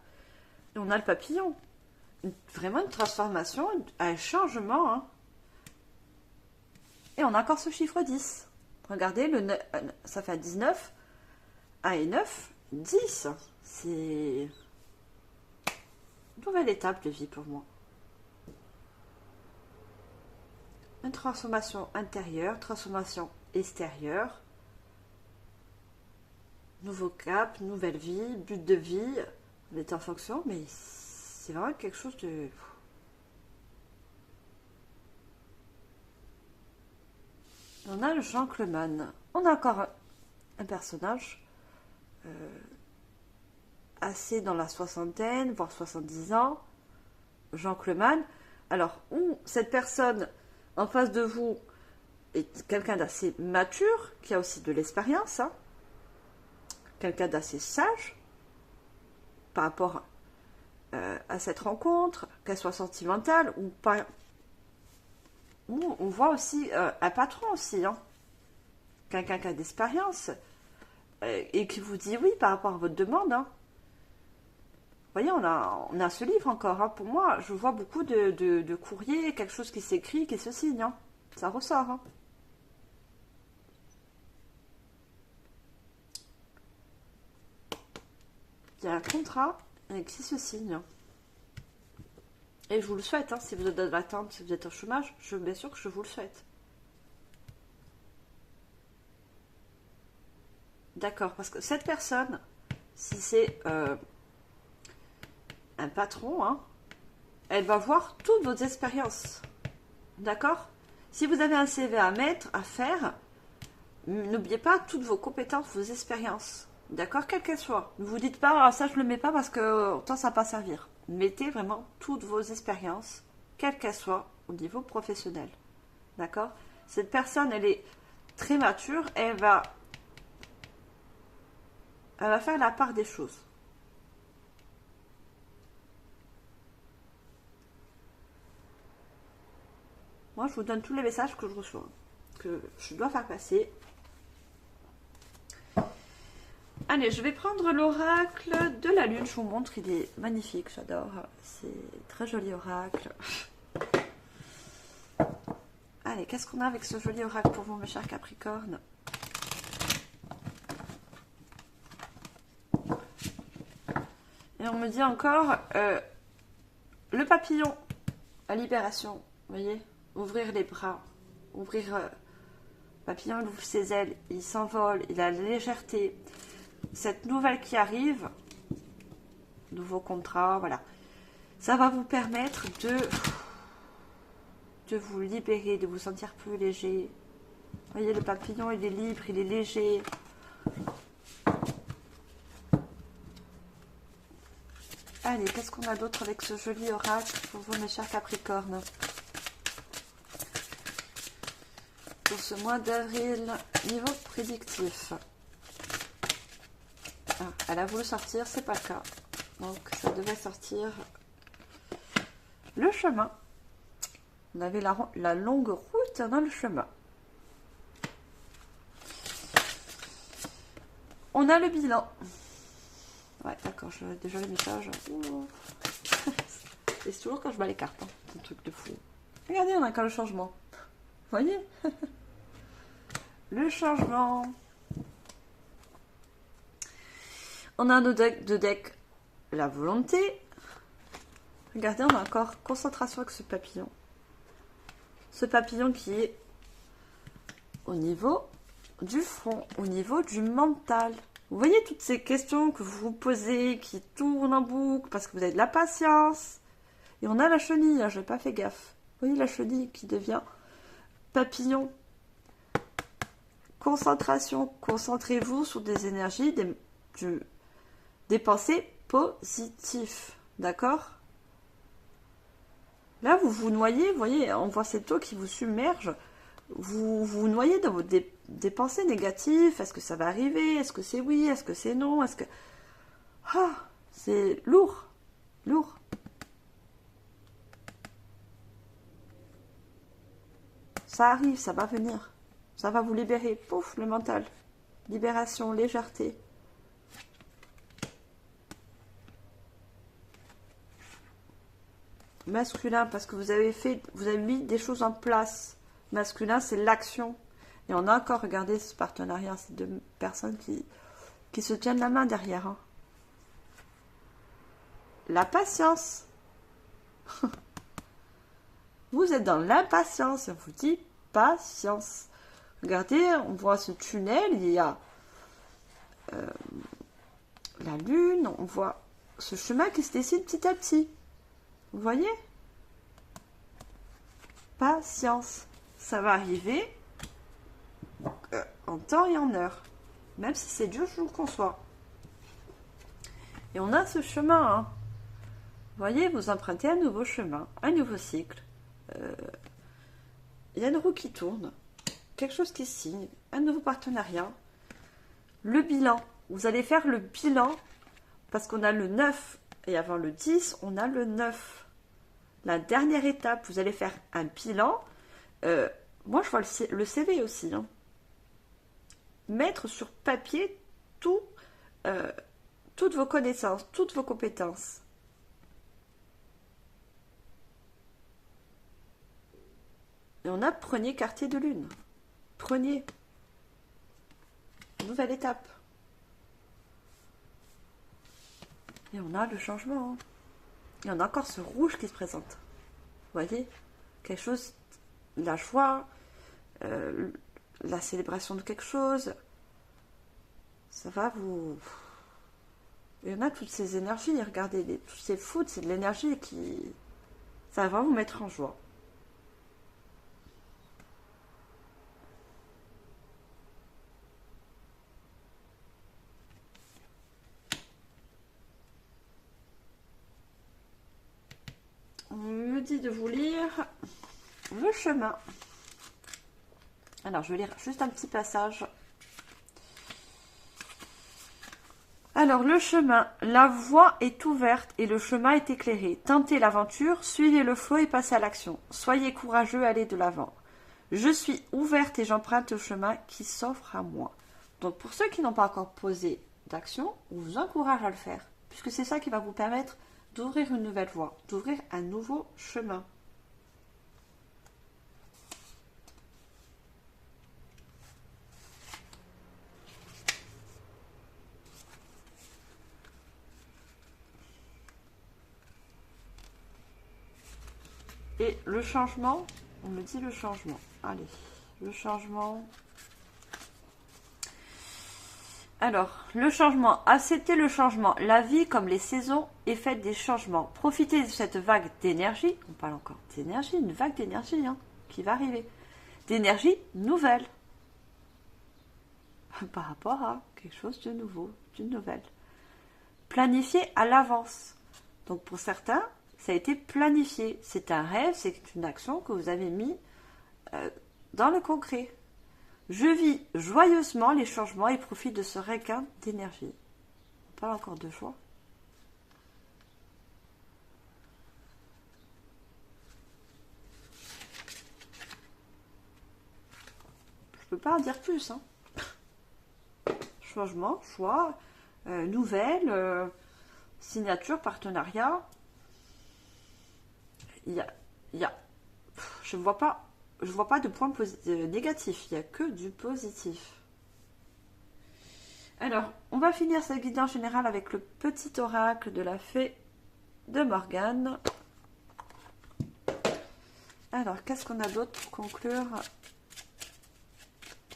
et on a le papillon. Vraiment une transformation, un changement. Hein. Et on a encore ce chiffre 10. Regardez, ça fait 19. 1 et 9, 10. C'est une nouvelle étape de vie pour moi. Une transformation intérieure, transformation extérieure. Nouveau cap, nouvelle vie, but de vie. On est en fonction, mais c'est vraiment quelque chose de... On a le gentleman. On a encore un personnage assez dans la soixantaine, voire 70 ans. Gentleman. Alors, cette personne en face de vous est quelqu'un d'assez mature, qui a aussi de l'expérience, hein. Quelqu'un d'assez sage par rapport à cette rencontre, qu'elle soit sentimentale ou pas. On voit aussi un patron aussi, hein. Quelqu'un qui a d'expérience et qui vous dit oui par rapport à votre demande. Hein. Vous voyez, on a ce livre encore. Hein. Pour moi, je vois beaucoup de courriers, quelque chose qui s'écrit, qui se signe. Hein. Ça ressort. Hein. Il y a un contrat qui se signe. Et je vous le souhaite, hein, si vous êtes dans l'attente, si vous êtes au chômage, bien sûr que je vous le souhaite. D'accord, parce que cette personne, si c'est un patron, hein, elle va voir toutes vos expériences. D'accord? Si vous avez un CV à mettre, à faire, n'oubliez pas toutes vos compétences, vos expériences. D'accord? Quelles qu'elles soient. Ne vous dites pas, ah, ça je le mets pas parce que autant ça va pas servir. Mettez vraiment toutes vos expériences, quelles qu'elles soient, au niveau professionnel. D'accord? Cette personne, elle est très mature, elle va faire la part des choses. Moi, je vous donne tous les messages que je reçois, que je dois faire passer. Allez, je vais prendre l'oracle de la lune. Je vous montre, il est magnifique, j'adore. C'est très joli oracle. Allez, qu'est-ce qu'on a avec ce joli oracle pour vous, mes chers Capricornes? Et on me dit encore le papillon, la libération. Vous voyez, ouvrir les bras, ouvrir. Papillon, il ouvre ses ailes, il s'envole, il a la légèreté. Cette nouvelle qui arrive, nouveau contrat, voilà, ça va vous permettre de vous libérer, de vous sentir plus léger. Vous voyez, le papillon, il est libre, il est léger. Allez, qu'est-ce qu'on a d'autre avec ce joli oracle pour vous, mes chers Capricornes? Pour ce mois d'avril, niveau prédictif. Ah, elle a voulu sortir, c'est pas le cas. Donc ça devait sortir le chemin. On avait la longue route dans le chemin. On a le bilan. Ouais, d'accord, je vois déjà le message. Et c'est toujours quand je bats les cartes. Hein. C'est un truc de fou. Regardez, on a encore le changement. Vous voyez? Le changement. On a nos deck, la volonté. Regardez, on a encore concentration avec ce papillon. Ce papillon qui est au niveau du front, au niveau du mental. Vous Vous voyez toutes ces questions que vous vous posez, qui tournent en boucle, parce que vous avez de la patience. Et on a la chenille, hein, je n'ai pas fait gaffe. Vous voyez la chenille qui devient papillon. Concentration, concentrez-vous sur des énergies, des pensées positives, d'accord? Là, vous vous noyez, vous voyez, on voit cette eau qui vous submerge, vous vous noyez dans des pensées négatives. Est-ce que ça va arriver? Est-ce que c'est oui? Est-ce que c'est non? Est-ce que... Ah, c'est lourd, lourd. Ça arrive, ça va venir. Ça va vous libérer. Pouf, le mental. Libération, légèreté. Masculin, parce que vous avez mis des choses en place. Masculin, c'est l'action. Et on a encore regardé ce partenariat, ces deux personnes qui se tiennent la main derrière. Hein. La patience. Vous êtes dans l'impatience. On vous dit patience. Regardez, on voit ce tunnel. Il y a la lune. On voit ce chemin qui se dessine petit à petit. Vous voyez? Patience. Ça va arriver en temps et en heure. Même si c'est dur, je vous le conçois. Et on a ce chemin. Hein. Vous voyez, vous empruntez un nouveau chemin, un nouveau cycle. Il y a une roue qui tourne. Quelque chose qui signe. Un nouveau partenariat. Le bilan. Vous allez faire le bilan parce qu'on a le 9. Et avant le 10, on a le 9. La dernière étape, vous allez faire un bilan. Moi, je vois le CV aussi. Hein. Mettre sur papier toutes vos connaissances, toutes vos compétences. Et on a premier quartier de lune. Premier. Nouvelle étape. Et on a le changement. Hein. Et on a encore ce rouge qui se présente. Vous voyez? Quelque chose, la joie, la célébration de quelque chose. Ça va vous... Il y en a toutes ces énergies. Regardez, tous ces foudres, c'est de l'énergie qui... Ça va vous mettre en joie. On me dit de vous lire le chemin. Alors, je vais lire juste un petit passage. Alors, le chemin. La voie est ouverte et le chemin est éclairé. Tentez l'aventure, suivez le flot et passez à l'action. Soyez courageux, allez de l'avant. Je suis ouverte et j'emprunte le chemin qui s'offre à moi. Donc, pour ceux qui n'ont pas encore posé d'action, on vous encourage à le faire. Puisque c'est ça qui va vous permettre d'ouvrir une nouvelle voie, d'ouvrir un nouveau chemin. Et le changement, on me dit le changement. Allez, le changement. Alors, le changement. Acceptez le changement. La vie, comme les saisons, est faite des changements. Profitez de cette vague d'énergie. On parle encore d'énergie, une vague d'énergie hein, qui va arriver. D'énergie nouvelle. Par rapport à quelque chose de nouveau, d'une nouvelle. Planifiez à l'avance. Donc pour certains, ça a été planifié. C'est un rêve, c'est une action que vous avez mis dans le concret. Je vis joyeusement les changements et profite de ce regain d'énergie. On parle encore de joie. Je peux pas en dire plus. Hein. Changement, choix, nouvelle, signature, partenariat. Il y a, je ne vois pas de point négatif, il n'y a que du positif. Alors, on va finir cette guidance générale avec le petit oracle de la fée de Morgane. Alors, qu'est-ce qu'on a d'autre pour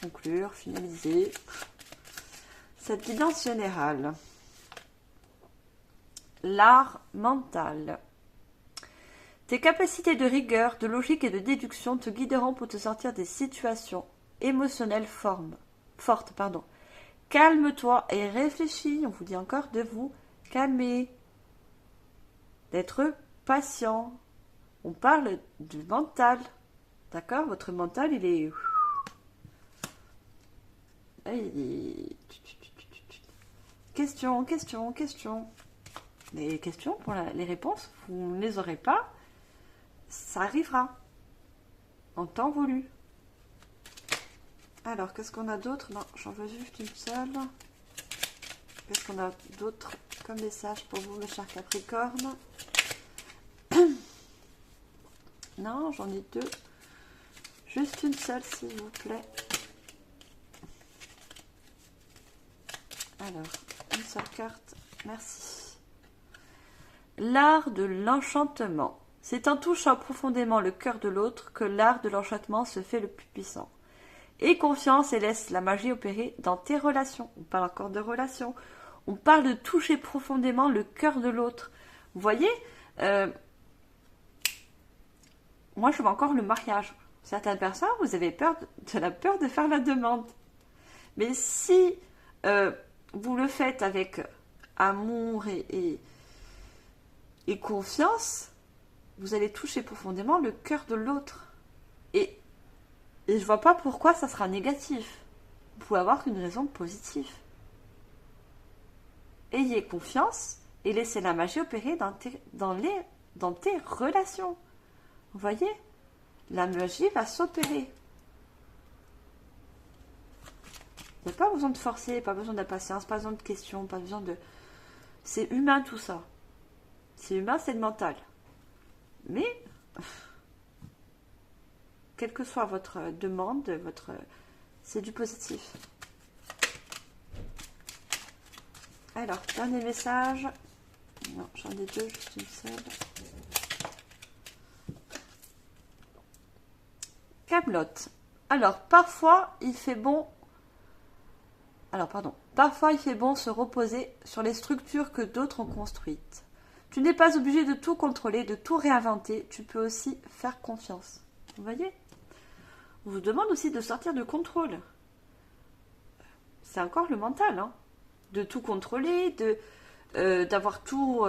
conclure, finaliser. cette guidance générale. L'art mental. Tes capacités de rigueur, de logique et de déduction te guideront pour te sortir des situations émotionnelles fortes. Calme-toi et réfléchis. On vous dit encore de vous calmer, d'être patient. On parle du mental. D'accord? Votre mental, il est... Question. Les questions, pour les réponses, vous ne les aurez pas. Ça arrivera. En temps voulu. Alors, qu'est-ce qu'on a d'autre? Non, j'en veux juste une seule. Qu'est-ce qu'on a d'autre comme message pour vous, mes chers Capricornes? Non, j'en ai deux. Juste une seule, s'il vous plaît. Alors, une seule carte. Merci. L'art de l'enchantement. C'est en touchant profondément le cœur de l'autre que l'art de l'enchantement se fait le plus puissant. Aie confiance et laisse la magie opérer dans tes relations. On parle encore de relations. On parle de toucher profondément le cœur de l'autre. Vous voyez, moi je vois encore le mariage. Certaines personnes, vous avez peur de la peur de faire la demande. Mais si vous le faites avec amour et confiance, vous allez toucher profondément le cœur de l'autre. Et je ne vois pas pourquoi ça sera négatif. Vous pouvez avoir qu'une raison positive. Ayez confiance et laissez la magie opérer dans tes relations. Vous voyez? La magie va s'opérer. Il n'y a pas besoin de forcer, pas besoin d'impatience, pas besoin de questions, pas besoin de... C'est humain tout ça. C'est humain, c'est le mental. Mais, quelle que soit votre demande, c'est du positif. Alors, dernier message. Non, j'en ai deux, juste une seule. Kaamelott. Alors, parfois, il fait bon se reposer sur les structures que d'autres ont construites. Tu n'es pas obligé de tout contrôler, de tout réinventer. Tu peux aussi faire confiance. Vous voyez? On vous demande aussi de sortir de contrôle. C'est encore le mental, hein? De tout contrôler, d'avoir tout...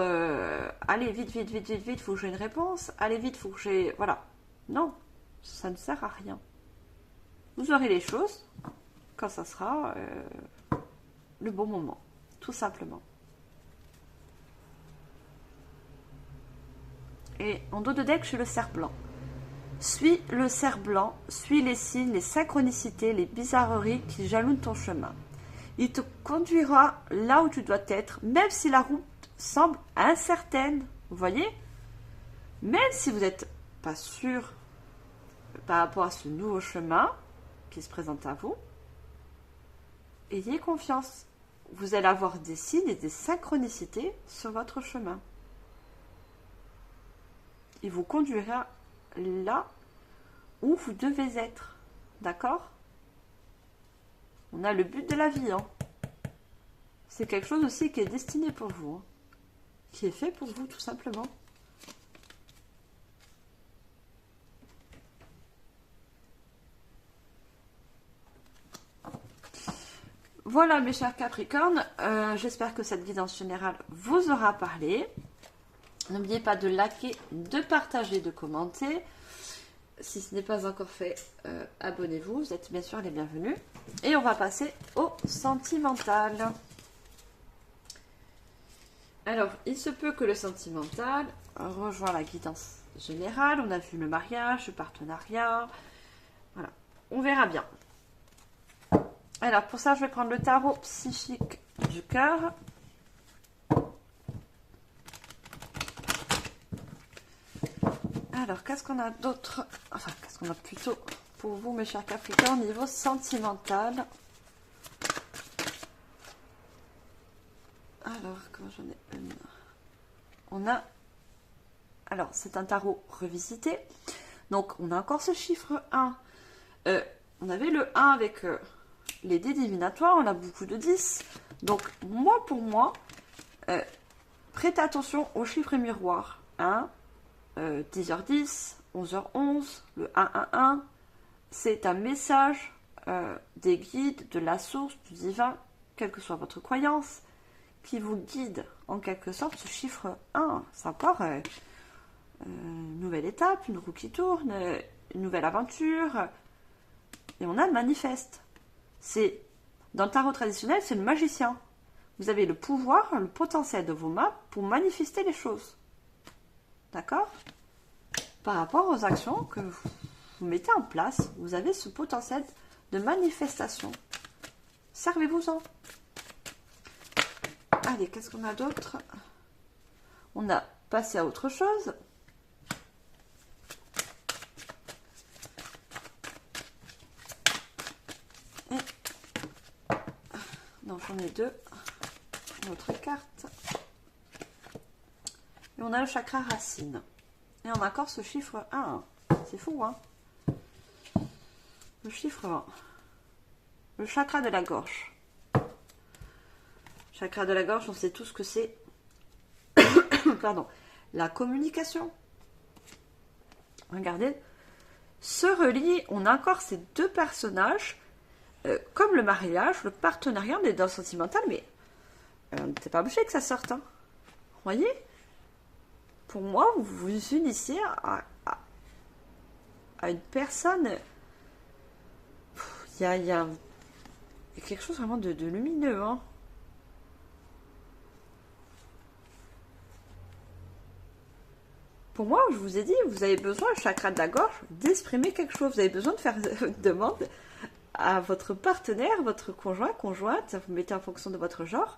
allez, vite, faut que j'ai une réponse. Allez, vite, faut que j'ai... Voilà. Non, ça ne sert à rien. Vous aurez les choses quand ça sera le bon moment. Tout simplement. Et en dos de deck, j'ai le cerf blanc. Suis le cerf blanc, suis les signes, les synchronicités, les bizarreries qui jalonnent ton chemin. Il te conduira là où tu dois être, même si la route semble incertaine. Vous voyez? Même si vous n'êtes pas sûr par rapport à ce nouveau chemin qui se présente à vous, ayez confiance. Vous allez avoir des signes et des synchronicités sur votre chemin. Il vous conduira là où vous devez être. D'accord? On a le but de la vie. Hein. C'est quelque chose aussi qui est destiné pour vous. Hein. Qui est fait pour vous, tout simplement. Voilà, mes chers Capricornes. J'espère que cette guidance générale vous aura parlé. N'oubliez pas de liker, de partager, de commenter. Si ce n'est pas encore fait, abonnez-vous. Vous êtes bien sûr les bienvenus. Et on va passer au sentimental. Alors, il se peut que le sentimental rejoigne la guidance générale. On a vu le mariage, le partenariat. Voilà, on verra bien. Alors, pour ça, je vais prendre le tarot psychique du cœur. Alors, qu'est-ce qu'on a d'autre? Enfin, qu'est-ce qu'on a plutôt pour vous, mes chers Capricornes, niveau sentimental? Alors, quand j'en ai une... On a... Alors, c'est un tarot revisité. Donc, on a encore ce chiffre 1. On avait le 1 avec les dés divinatoires. On a beaucoup de 10. Donc, moi, pour moi, prêtez attention aux chiffres miroirs. 10h10, 11h11, le 111. C'est un message des guides, de la source, du divin, quelle que soit votre croyance, qui vous guide en quelque sorte ce chiffre 1. C'est encore une nouvelle étape, une roue qui tourne, une nouvelle aventure. Et on a le manifeste. C'est, dans le tarot traditionnel, c'est le magicien. Vous avez le pouvoir, le potentiel de vos mains pour manifester les choses. D'accord? Par rapport aux actions que vous mettez en place, vous avez ce potentiel de manifestation. Servez-vous-en. Allez, qu'est-ce qu'on a d'autre? On a passé à autre chose. Et... non, j'en ai deux. Une autre carte. Et on a le chakra racine. Et on a encore ce chiffre 1. C'est fou, hein? Le chiffre 1. Le chakra de la gorge. Chakra de la gorge, on sait tous que c'est pardon, la communication. Regardez, se relie, on a encore ces deux personnages, comme le mariage, le partenariat, on est dans le sentimental, mais on n'était pas obligé que ça sorte. Hein. Vous voyez? Pour moi, vous vous unissez à une personne. Il y a quelque chose vraiment de lumineux. Hein. Pour moi, je vous ai dit, vous avez besoin, le chakra de la gorge, d'exprimer quelque chose. Vous avez besoin de faire une demande à votre partenaire, votre conjoint, conjointe, vous mettez en fonction de votre genre.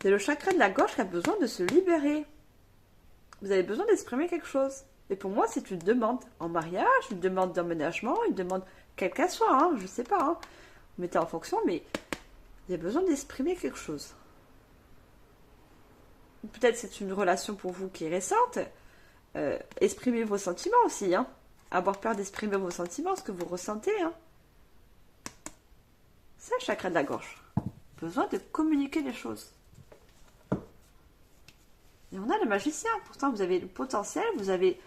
C'est le chakra de la gorge qui a besoin de se libérer. Vous avez besoin d'exprimer quelque chose. Et pour moi, c'est une demande en mariage, une demande d'emménagement, une demande quelle qu'elle soit, hein, je ne sais pas. Hein. Vous mettez en fonction, mais il y a besoin d'exprimer quelque chose. Peut-être c'est une relation pour vous qui est récente. Exprimez vos sentiments aussi. Hein. Avoir peur d'exprimer vos sentiments, ce que vous ressentez. Hein. C'est le chakra de la gorge. Besoin de communiquer les choses. Et on a le magicien. Pourtant, vous avez le potentiel. Vous avez...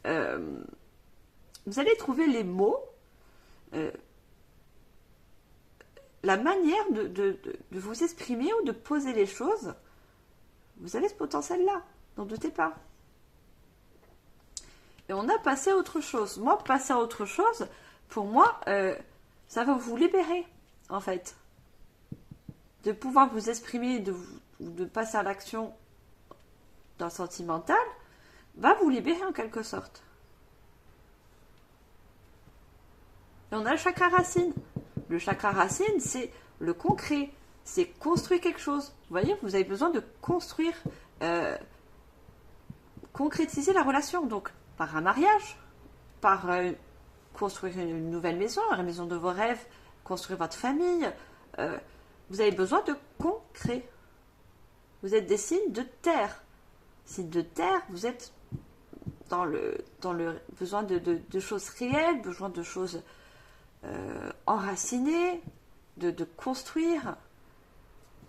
vous allez trouver les mots. La manière de vous exprimer ou de poser les choses. Vous avez ce potentiel-là. N'en doutez pas. Et on a passé à autre chose. Moi, passer à autre chose, pour moi, ça va vous libérer, en fait. De pouvoir vous exprimer, de passer à l'action dans le sentimental, va vous libérer en quelque sorte. Et on a le chakra racine. Le chakra racine, c'est le concret. C'est construire quelque chose. Vous voyez, vous avez besoin de construire, concrétiser la relation. Donc, par un mariage, par construire une nouvelle maison, la maison de vos rêves, construire votre famille. Vous avez besoin de concret. Vous êtes des signes de terre. Signes de terre, vous êtes dans le besoin de choses réelles, besoin de choses enracinées, de construire.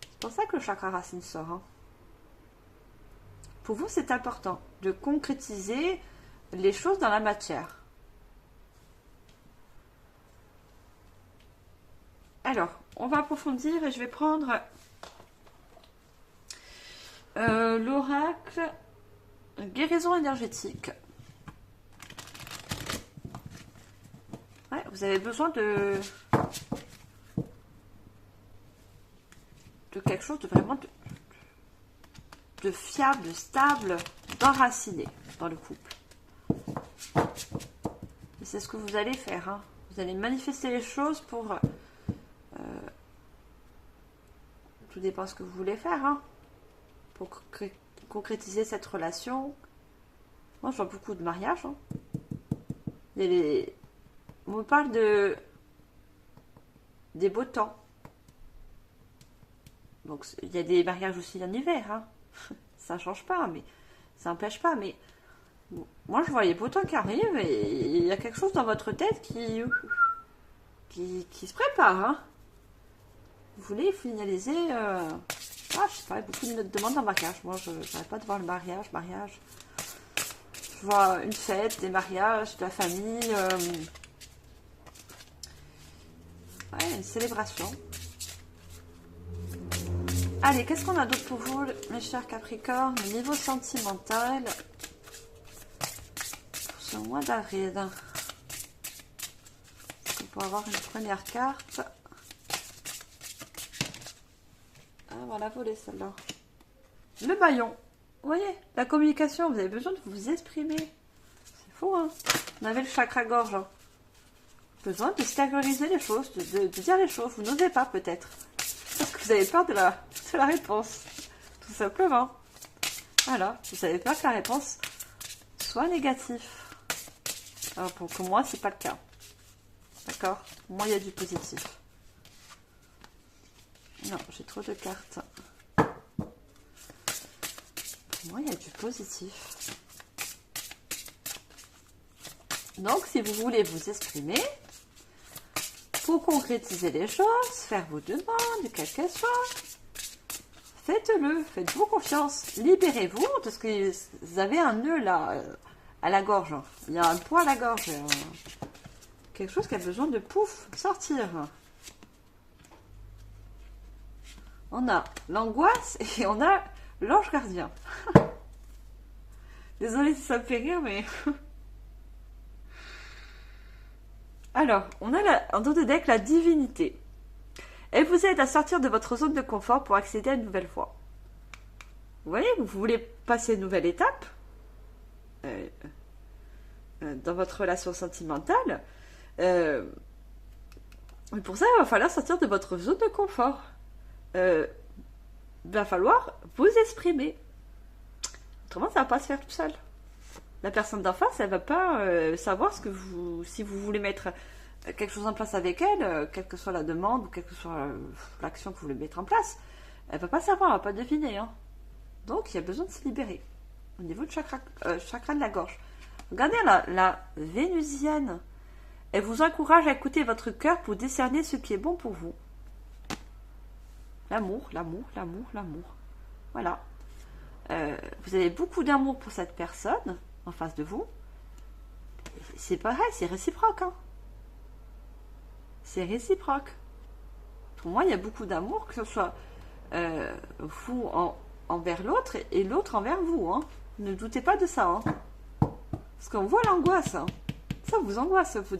C'est pour ça que le chakra racine sort. Hein. Pour vous, c'est important de concrétiser les choses dans la matière. Alors, on va approfondir et je vais prendre l'oracle guérison énergétique. Ouais, vous avez besoin de quelque chose de vraiment de fiable, de stable, d'enraciné dans le couple. Et c'est ce que vous allez faire. Hein. Vous allez manifester les choses pour... tout dépend de ce que vous voulez faire. Hein, pour concrétiser cette relation. Moi, je vois beaucoup de mariages. Hein. On me parle des beaux temps. Donc, il y a des mariages aussi en hiver. Hein. Ça ne change pas, mais ça n'empêche pas. Mais moi, je vois les beaux temps qui arrivent et il y a quelque chose dans votre tête qui se prépare. Hein. Vous voulez finaliser, je sais pas, beaucoup de demandes en mariage. Moi, je n'arrive pas de voir le mariage. Je vois une fête, des mariages, de la famille. Ouais, une célébration. Allez, qu'est-ce qu'on a d'autre pour vous, mes chers Capricornes? Le niveau sentimental pour ce mois d'avril. Pour avoir une première carte. Ah, voilà, volée celle-là. Le baillon. Vous voyez, la communication, vous avez besoin de vous exprimer. C'est fou, hein. On avait le chakra-gorge. Hein. Besoin de stérialiser les choses, de dire les choses. Vous n'osez pas, peut-être. Parce que vous avez peur de la réponse. Tout simplement. Voilà, vous avez peur que la réponse soit négative. Alors, pour moi, c'est pas le cas. D'accord? Pour moi, il y a du positif. Non, j'ai trop de cartes. Pour moi, il y a du positif. Donc, si vous voulez vous exprimer, pour concrétiser les choses, faire vos demandes, quelles qu'elles soient, faites-le. Faites-vous confiance. Libérez-vous parce que vous avez un nœud là, à la gorge. Il y a un poids à la gorge. Quelque chose qui a besoin de pouf, sortir. On a l'angoisse et on a l'ange gardien. Désolée si ça me fait rire, mais... Alors, on a en dos de deck la divinité. Elle vous aide à sortir de votre zone de confort pour accéder à une nouvelle voie. Vous voyez, vous voulez passer une nouvelle étape dans votre relation sentimentale. Et pour ça, il va falloir sortir de votre zone de confort. Il va falloir vous exprimer. Autrement, ça ne va pas se faire tout seul. La personne d'en face, elle ne va pas savoir si vous voulez mettre quelque chose en place avec elle, quelle que soit la demande ou quelle que soit l'action que vous voulez mettre en place. Elle ne va pas savoir, elle ne va pas deviner. Hein. Donc, il y a besoin de se libérer. Au niveau du chakra de la gorge. Regardez la vénusienne. Elle vous encourage à écouter votre cœur pour décerner ce qui est bon pour vous. L'amour, l'amour, l'amour, l'amour. Voilà. Vous avez beaucoup d'amour pour cette personne en face de vous. C'est pareil, c'est réciproque. Hein. C'est réciproque. Pour moi, il y a beaucoup d'amour, que ce soit vous envers l'autre et l'autre envers vous. Hein. Ne doutez pas de ça. Hein. Parce qu'on voit l'angoisse. Hein. Ça vous angoisse. Vous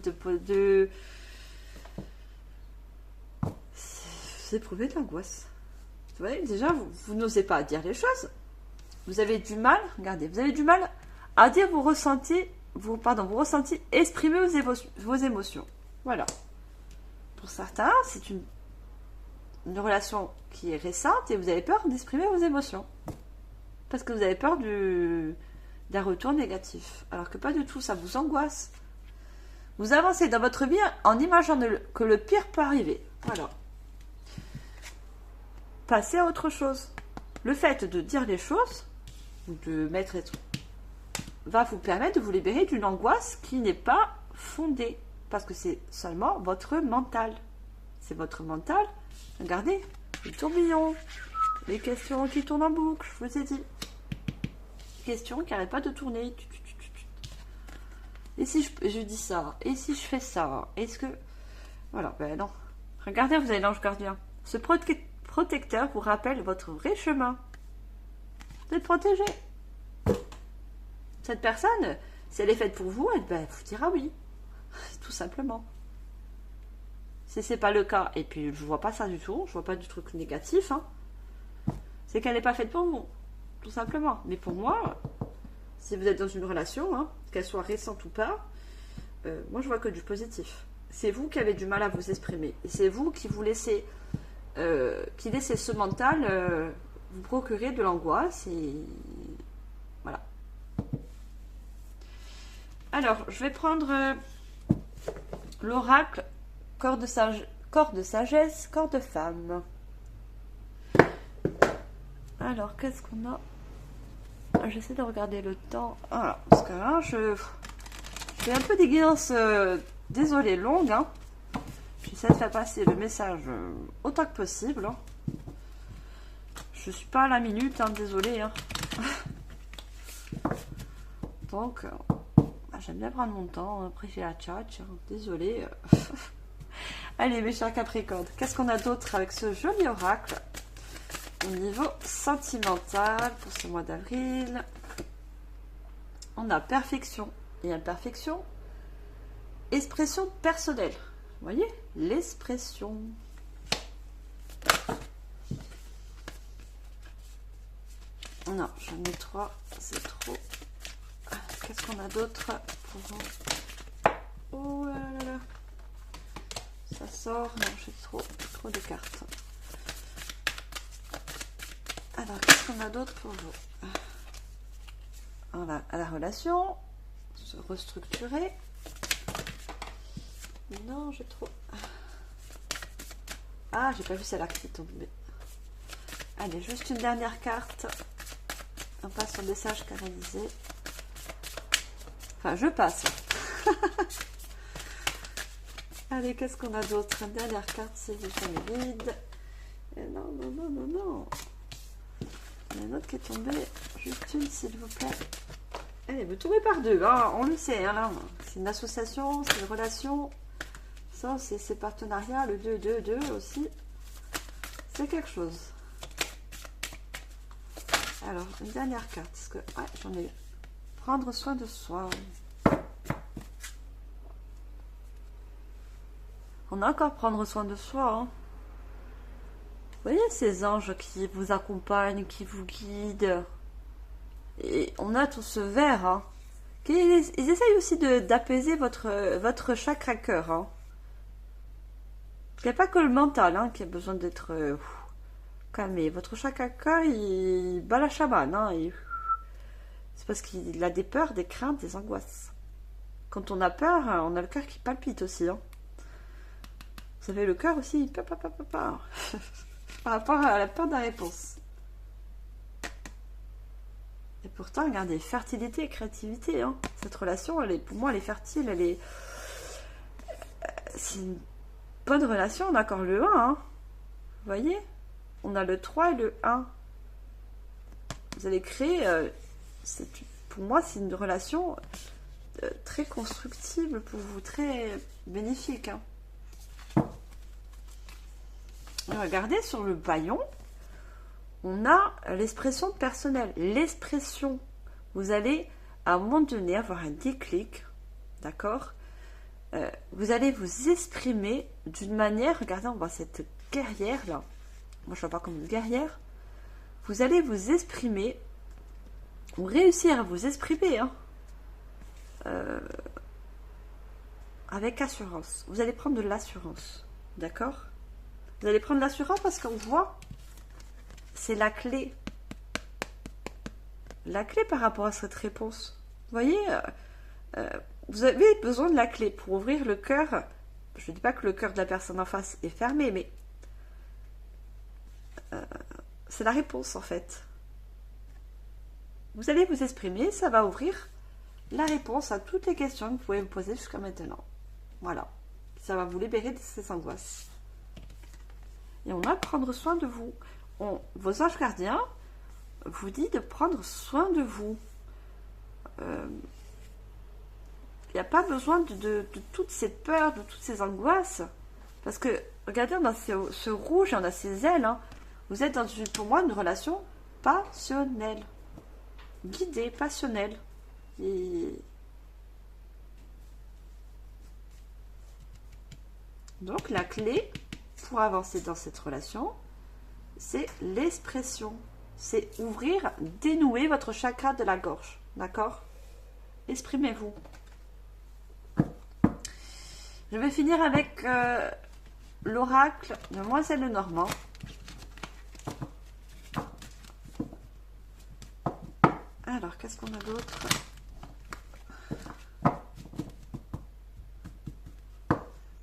éprouvez de l'angoisse. Vous voyez, déjà, vous n'osez pas dire les choses. Vous avez du mal, regardez, vous avez du mal à dire vos ressentis, exprimer vos émotions. Voilà. Pour certains, c'est une relation qui est récente et vous avez peur d'exprimer vos émotions. Parce que vous avez peur d'un retour négatif. Alors que pas du tout, ça vous angoisse. Vous avancez dans votre vie en imaginant que le pire peut arriver. Voilà. Passez à autre chose. Le fait de dire les choses, ou de mettre va vous permettre de vous libérer d'une angoisse qui n'est pas fondée. Parce que c'est seulement votre mental. C'est votre mental. Regardez, le tourbillon, les questions qui tournent en boucle, je vous ai dit. Questions qui n'arrêtent pas de tourner. Et si je dis ça? Et si je fais ça? Est-ce que... Voilà, ben non. Regardez, vous avez l'ange gardien. Ce protecteur vous rappelle votre vrai chemin. Vous êtes protégé. Cette personne, si elle est faite pour vous, elle vous dira oui. Tout simplement. Si c'est pas le cas, et puis je vois pas ça du tout, je vois pas du truc négatif, hein, c'est qu'elle n'est pas faite pour vous. Tout simplement. Mais pour moi, si vous êtes dans une relation, hein, qu'elle soit récente ou pas, moi je vois que du positif. C'est vous qui avez du mal à vous exprimer. Et c'est vous qui vous laissez, qui laissez ce mental vous procurer de l'angoisse et voilà. Alors, je vais prendre l'oracle corps de sagesse, corps de femme. Alors, qu'est-ce qu'on a? J'essaie de regarder le temps. Voilà, parce que là, je fais un peu des guidances, désolée, longues. Hein. J'essaie de faire passer le message autant que possible. Hein. Je suis pas à la minute, hein, désolée. Hein. Donc, j'aime bien prendre mon temps. Après, j'ai la tchatch. Hein. Désolée. Allez, mes chers Capricornes, qu'est-ce qu'on a d'autre avec ce joli oracle au niveau sentimental pour ce mois d'avril? On a perfection et imperfection. Expression personnelle. Vous voyez? L'expression. Non, j'en ai 3, c'est trop. Qu'est-ce qu'on a d'autre pour... Oh là là là. Ça sort. Non, j'ai trop de cartes. Alors, qu'est-ce qu'on a d'autre pour vous? Voilà, à la relation. Se restructurer. Non, j'ai trop... Ah, j'ai pas vu celle-là qui est tombée. Allez, juste une dernière carte. On passe au message canalisé. Enfin, je passe. Allez, qu'est-ce qu'on a d'autre? Une dernière carte, c'est jamais vide. Et non, non, non, non, non. Il y en a une autre qui est tombée. Juste une, s'il vous plaît. Allez, vous tombez par deux. Hein, on le sait. Hein, là. C'est une association, c'est une relation. Ça, c'est partenariat. Le 2, 2, 2 aussi. C'est quelque chose. Alors, une dernière carte. Parce que, ouais, j'en ai. Prendre soin de soi. On a encore prendre soin de soi. Hein. Vous voyez ces anges qui vous accompagnent, qui vous guident. Et on a tout ce vert. Hein. Ils essayent aussi d'apaiser votre chakra cœur. Hein. Il n'y a pas que le mental hein, qui a besoin d'être calmé. Votre chakra cœur, il bat la chamane. Hein, c'est parce qu'il a des peurs, des craintes, des angoisses. Quand on a peur, on a le cœur qui palpite aussi. Hein. Vous savez, le cœur aussi, il par rapport à la peur de la réponse. Et pourtant, regardez, fertilité et créativité. Hein. Cette relation, pour moi, elle est fertile. C'est une bonne relation. On a encore le 1. Hein. Vous voyez? On a le 3 et le 1. Vous allez créer... pour moi, c'est une relation très constructible pour vous, très bénéfique. Hein. Regardez sur le paillon, on a l'expression personnelle. L'expression, vous allez à un moment donné avoir un déclic, d'accord? Vous allez vous exprimer d'une manière, regardez, on voit cette guerrière là, moi je vois pas comme une guerrière, vous allez vous exprimer, ou réussir à vous exprimer, hein, avec assurance. Vous allez prendre de l'assurance, d'accord? Vous allez prendre l'assurance parce qu'on voit, c'est la clé. La clé par rapport à cette réponse. Vous voyez, vous avez besoin de la clé pour ouvrir le cœur. Je ne dis pas que le cœur de la personne en face est fermé, mais c'est la réponse en fait. Vous allez vous exprimer, ça va ouvrir la réponse à toutes les questions que vous pouvez vous poser jusqu'à maintenant. Voilà. Ça va vous libérer de ces angoisses. Et on a prendre soin de vous. Vos anges gardiens vous disent de prendre soin de vous. Il n'y a pas besoin de toutes ces peurs, de toutes ces angoisses. Parce que, regardez, on a ce rouge, on a ces ailes. Hein. Vous êtes dans, pour moi, une relation passionnelle. Guidée, passionnelle. Et... Donc, la clé pour avancer dans cette relation, c'est l'expression. C'est ouvrir, dénouer votre chakra de la gorge. D'accord? Exprimez-vous. Je vais finir avec l'oracle de Demoiselle Lenormand. Alors, qu'est-ce qu'on a d'autre?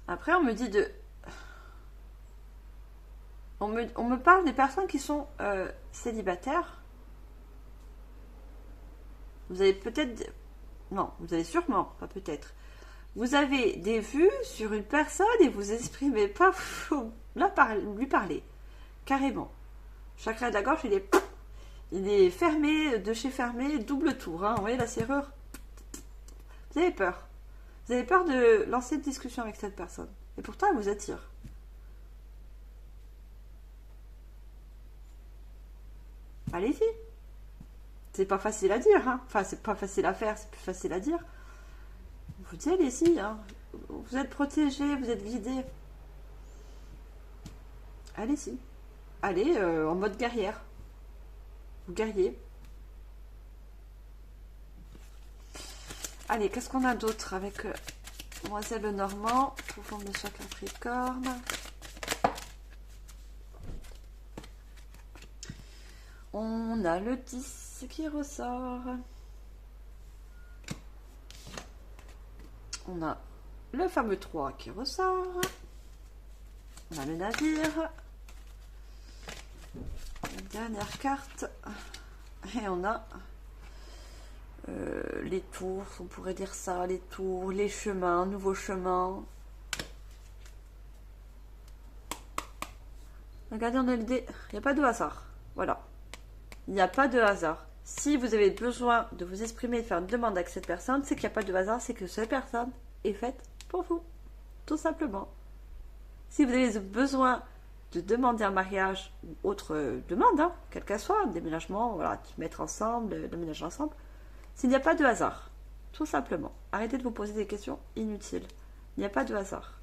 Après, on me dit de... On me parle des personnes qui sont célibataires. Vous avez peut-être... Non, vous avez sûrement, pas peut-être. Vous avez des vues sur une personne et vous exprimez pas lui parler. Carrément. Chakra de la gorge, il est fermé, de chez fermé, double tour. Hein. Vous voyez la serrure? Vous avez peur. Vous avez peur de lancer une discussion avec cette personne. Et pourtant, elle vous attire. Allez-y. C'est pas facile à dire. Hein. Enfin, c'est pas facile à faire, c'est plus facile à dire. Vous dites, allez-y. Hein. Vous êtes protégé, vous êtes guidé. Allez-y. Allez, en mode guerrière. Vous guerriez. Allez, qu'est-ce qu'on a d'autre avec Demoiselle Normand, pour de chaque Capricorne. On a le 10 qui ressort. On a le fameux 3 qui ressort. On a le navire. La dernière carte. Et on a les tours, on pourrait dire ça, les tours, les chemins, nouveaux chemins. Regardez, on a le dé. Il n'y a pas de hasard. Voilà. Il n'y a pas de hasard. Si vous avez besoin de vous exprimer et de faire une demande avec cette personne, c'est qu'il n'y a pas de hasard, c'est que cette personne est faite pour vous. Tout simplement. Si vous avez besoin de demander un mariage ou autre demande, hein, quelle qu'elle soit, déménagement, voilà, de mettre ensemble, déménager ensemble, s'il n'y a pas de hasard, tout simplement. Arrêtez de vous poser des questions inutiles. Il n'y a pas de hasard.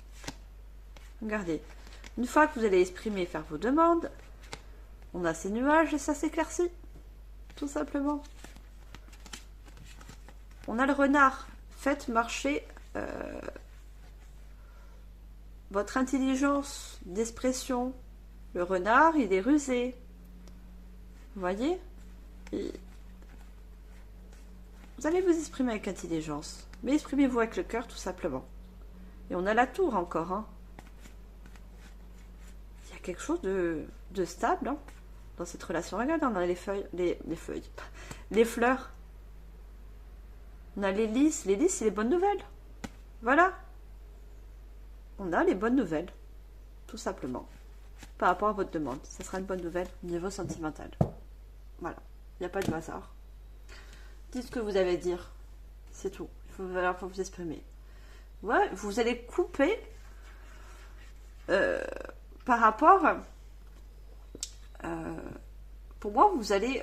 Regardez, une fois que vous allez exprimer et faire vos demandes, on a ces nuages et ça s'éclaircit. Tout simplement. On a le renard. Faites marcher votre intelligence d'expression. Le renard, il est rusé. Vous voyez? Et vous allez vous exprimer avec intelligence. Mais exprimez-vous avec le cœur, tout simplement. Et on a la tour encore. Hein. Il y a quelque chose de stable hein, dans cette relation. Regardez, on a les feuilles, les fleurs. On a les lys. Les lys, c'est les bonnes nouvelles. Voilà. On a les bonnes nouvelles. Tout simplement. Par rapport à votre demande. Ça sera une bonne nouvelle au niveau sentimental. Voilà. Il n'y a pas de hasard. Dites ce que vous avez à dire. C'est tout. Il faut vous exprimer. Ouais, vous allez couper par rapport... pour moi, vous allez...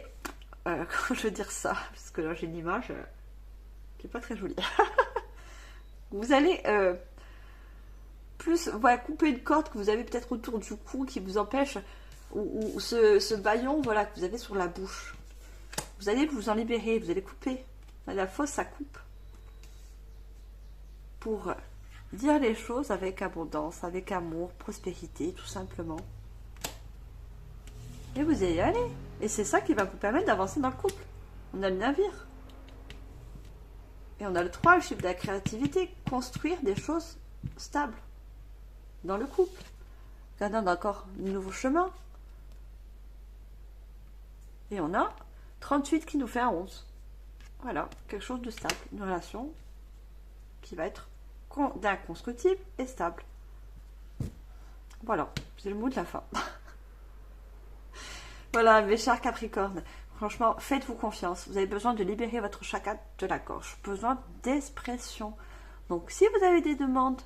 comment je veux dire ça? Parce que là, j'ai une image qui n'est pas très jolie. Vous allez... plus couper une corde que vous avez peut-être autour du cou qui vous empêche, ou ce bâillon voilà, que vous avez sur la bouche. Vous allez vous en libérer, vous allez couper. La fosse, ça coupe. Pour dire les choses avec abondance, avec amour, prospérité, tout simplement. Et vous allez y aller. Et c'est ça qui va vous permettre d'avancer dans le couple. On a le navire. Et on a le 3, le chiffre de la créativité. Construire des choses stables. Dans le couple. Regardez, on a encore un nouveau chemin. Et on a 38 qui nous fait un 11. Voilà, quelque chose de stable. Une relation qui va être constructive et stable. Voilà, c'est le mot de la fin. Voilà, mes chers Capricornes. Franchement, faites-vous confiance. Vous avez besoin de libérer votre chakra de la gorge. Besoin d'expression. Donc, si vous avez des demandes,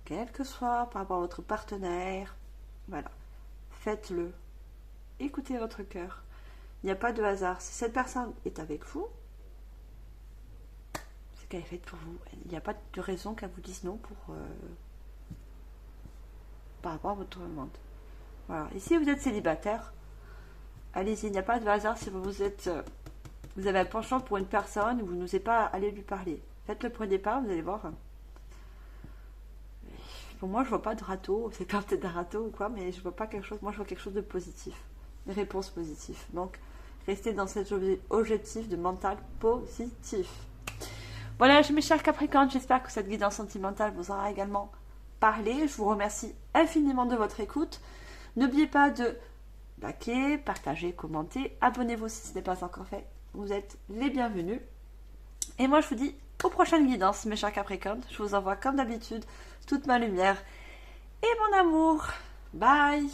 quel que soit par rapport à votre partenaire, voilà, faites-le. Écoutez votre cœur. Il n'y a pas de hasard. Si cette personne est avec vous, c'est qu'elle est faite pour vous. Il n'y a pas de raison qu'elle vous dise non par rapport à votre demande. Voilà. Et si vous êtes célibataire, allez-y. Il n'y a pas de hasard si vous avez un penchant pour une personne, vous n'osez pas aller lui parler. Faites le premier pas, vous allez voir. Pour moi, je vois pas de râteau. C'est pas peut-être un râteau ou quoi, mais je vois pas quelque chose. Moi, je vois quelque chose de positif. Une réponse positive. Donc, restez dans cet objectif de mental positif. Voilà, mes chers Capricornes, j'espère que cette guidance sentimentale vous aura également parlé. Je vous remercie infiniment de votre écoute. N'oubliez pas de liker, partager, commenter. Abonnez-vous si ce n'est pas encore fait. Vous êtes les bienvenus. Et moi, je vous dis aux prochaines guidances, mes chers Capricornes. Je vous envoie comme d'habitude toute ma lumière et mon amour. Bye!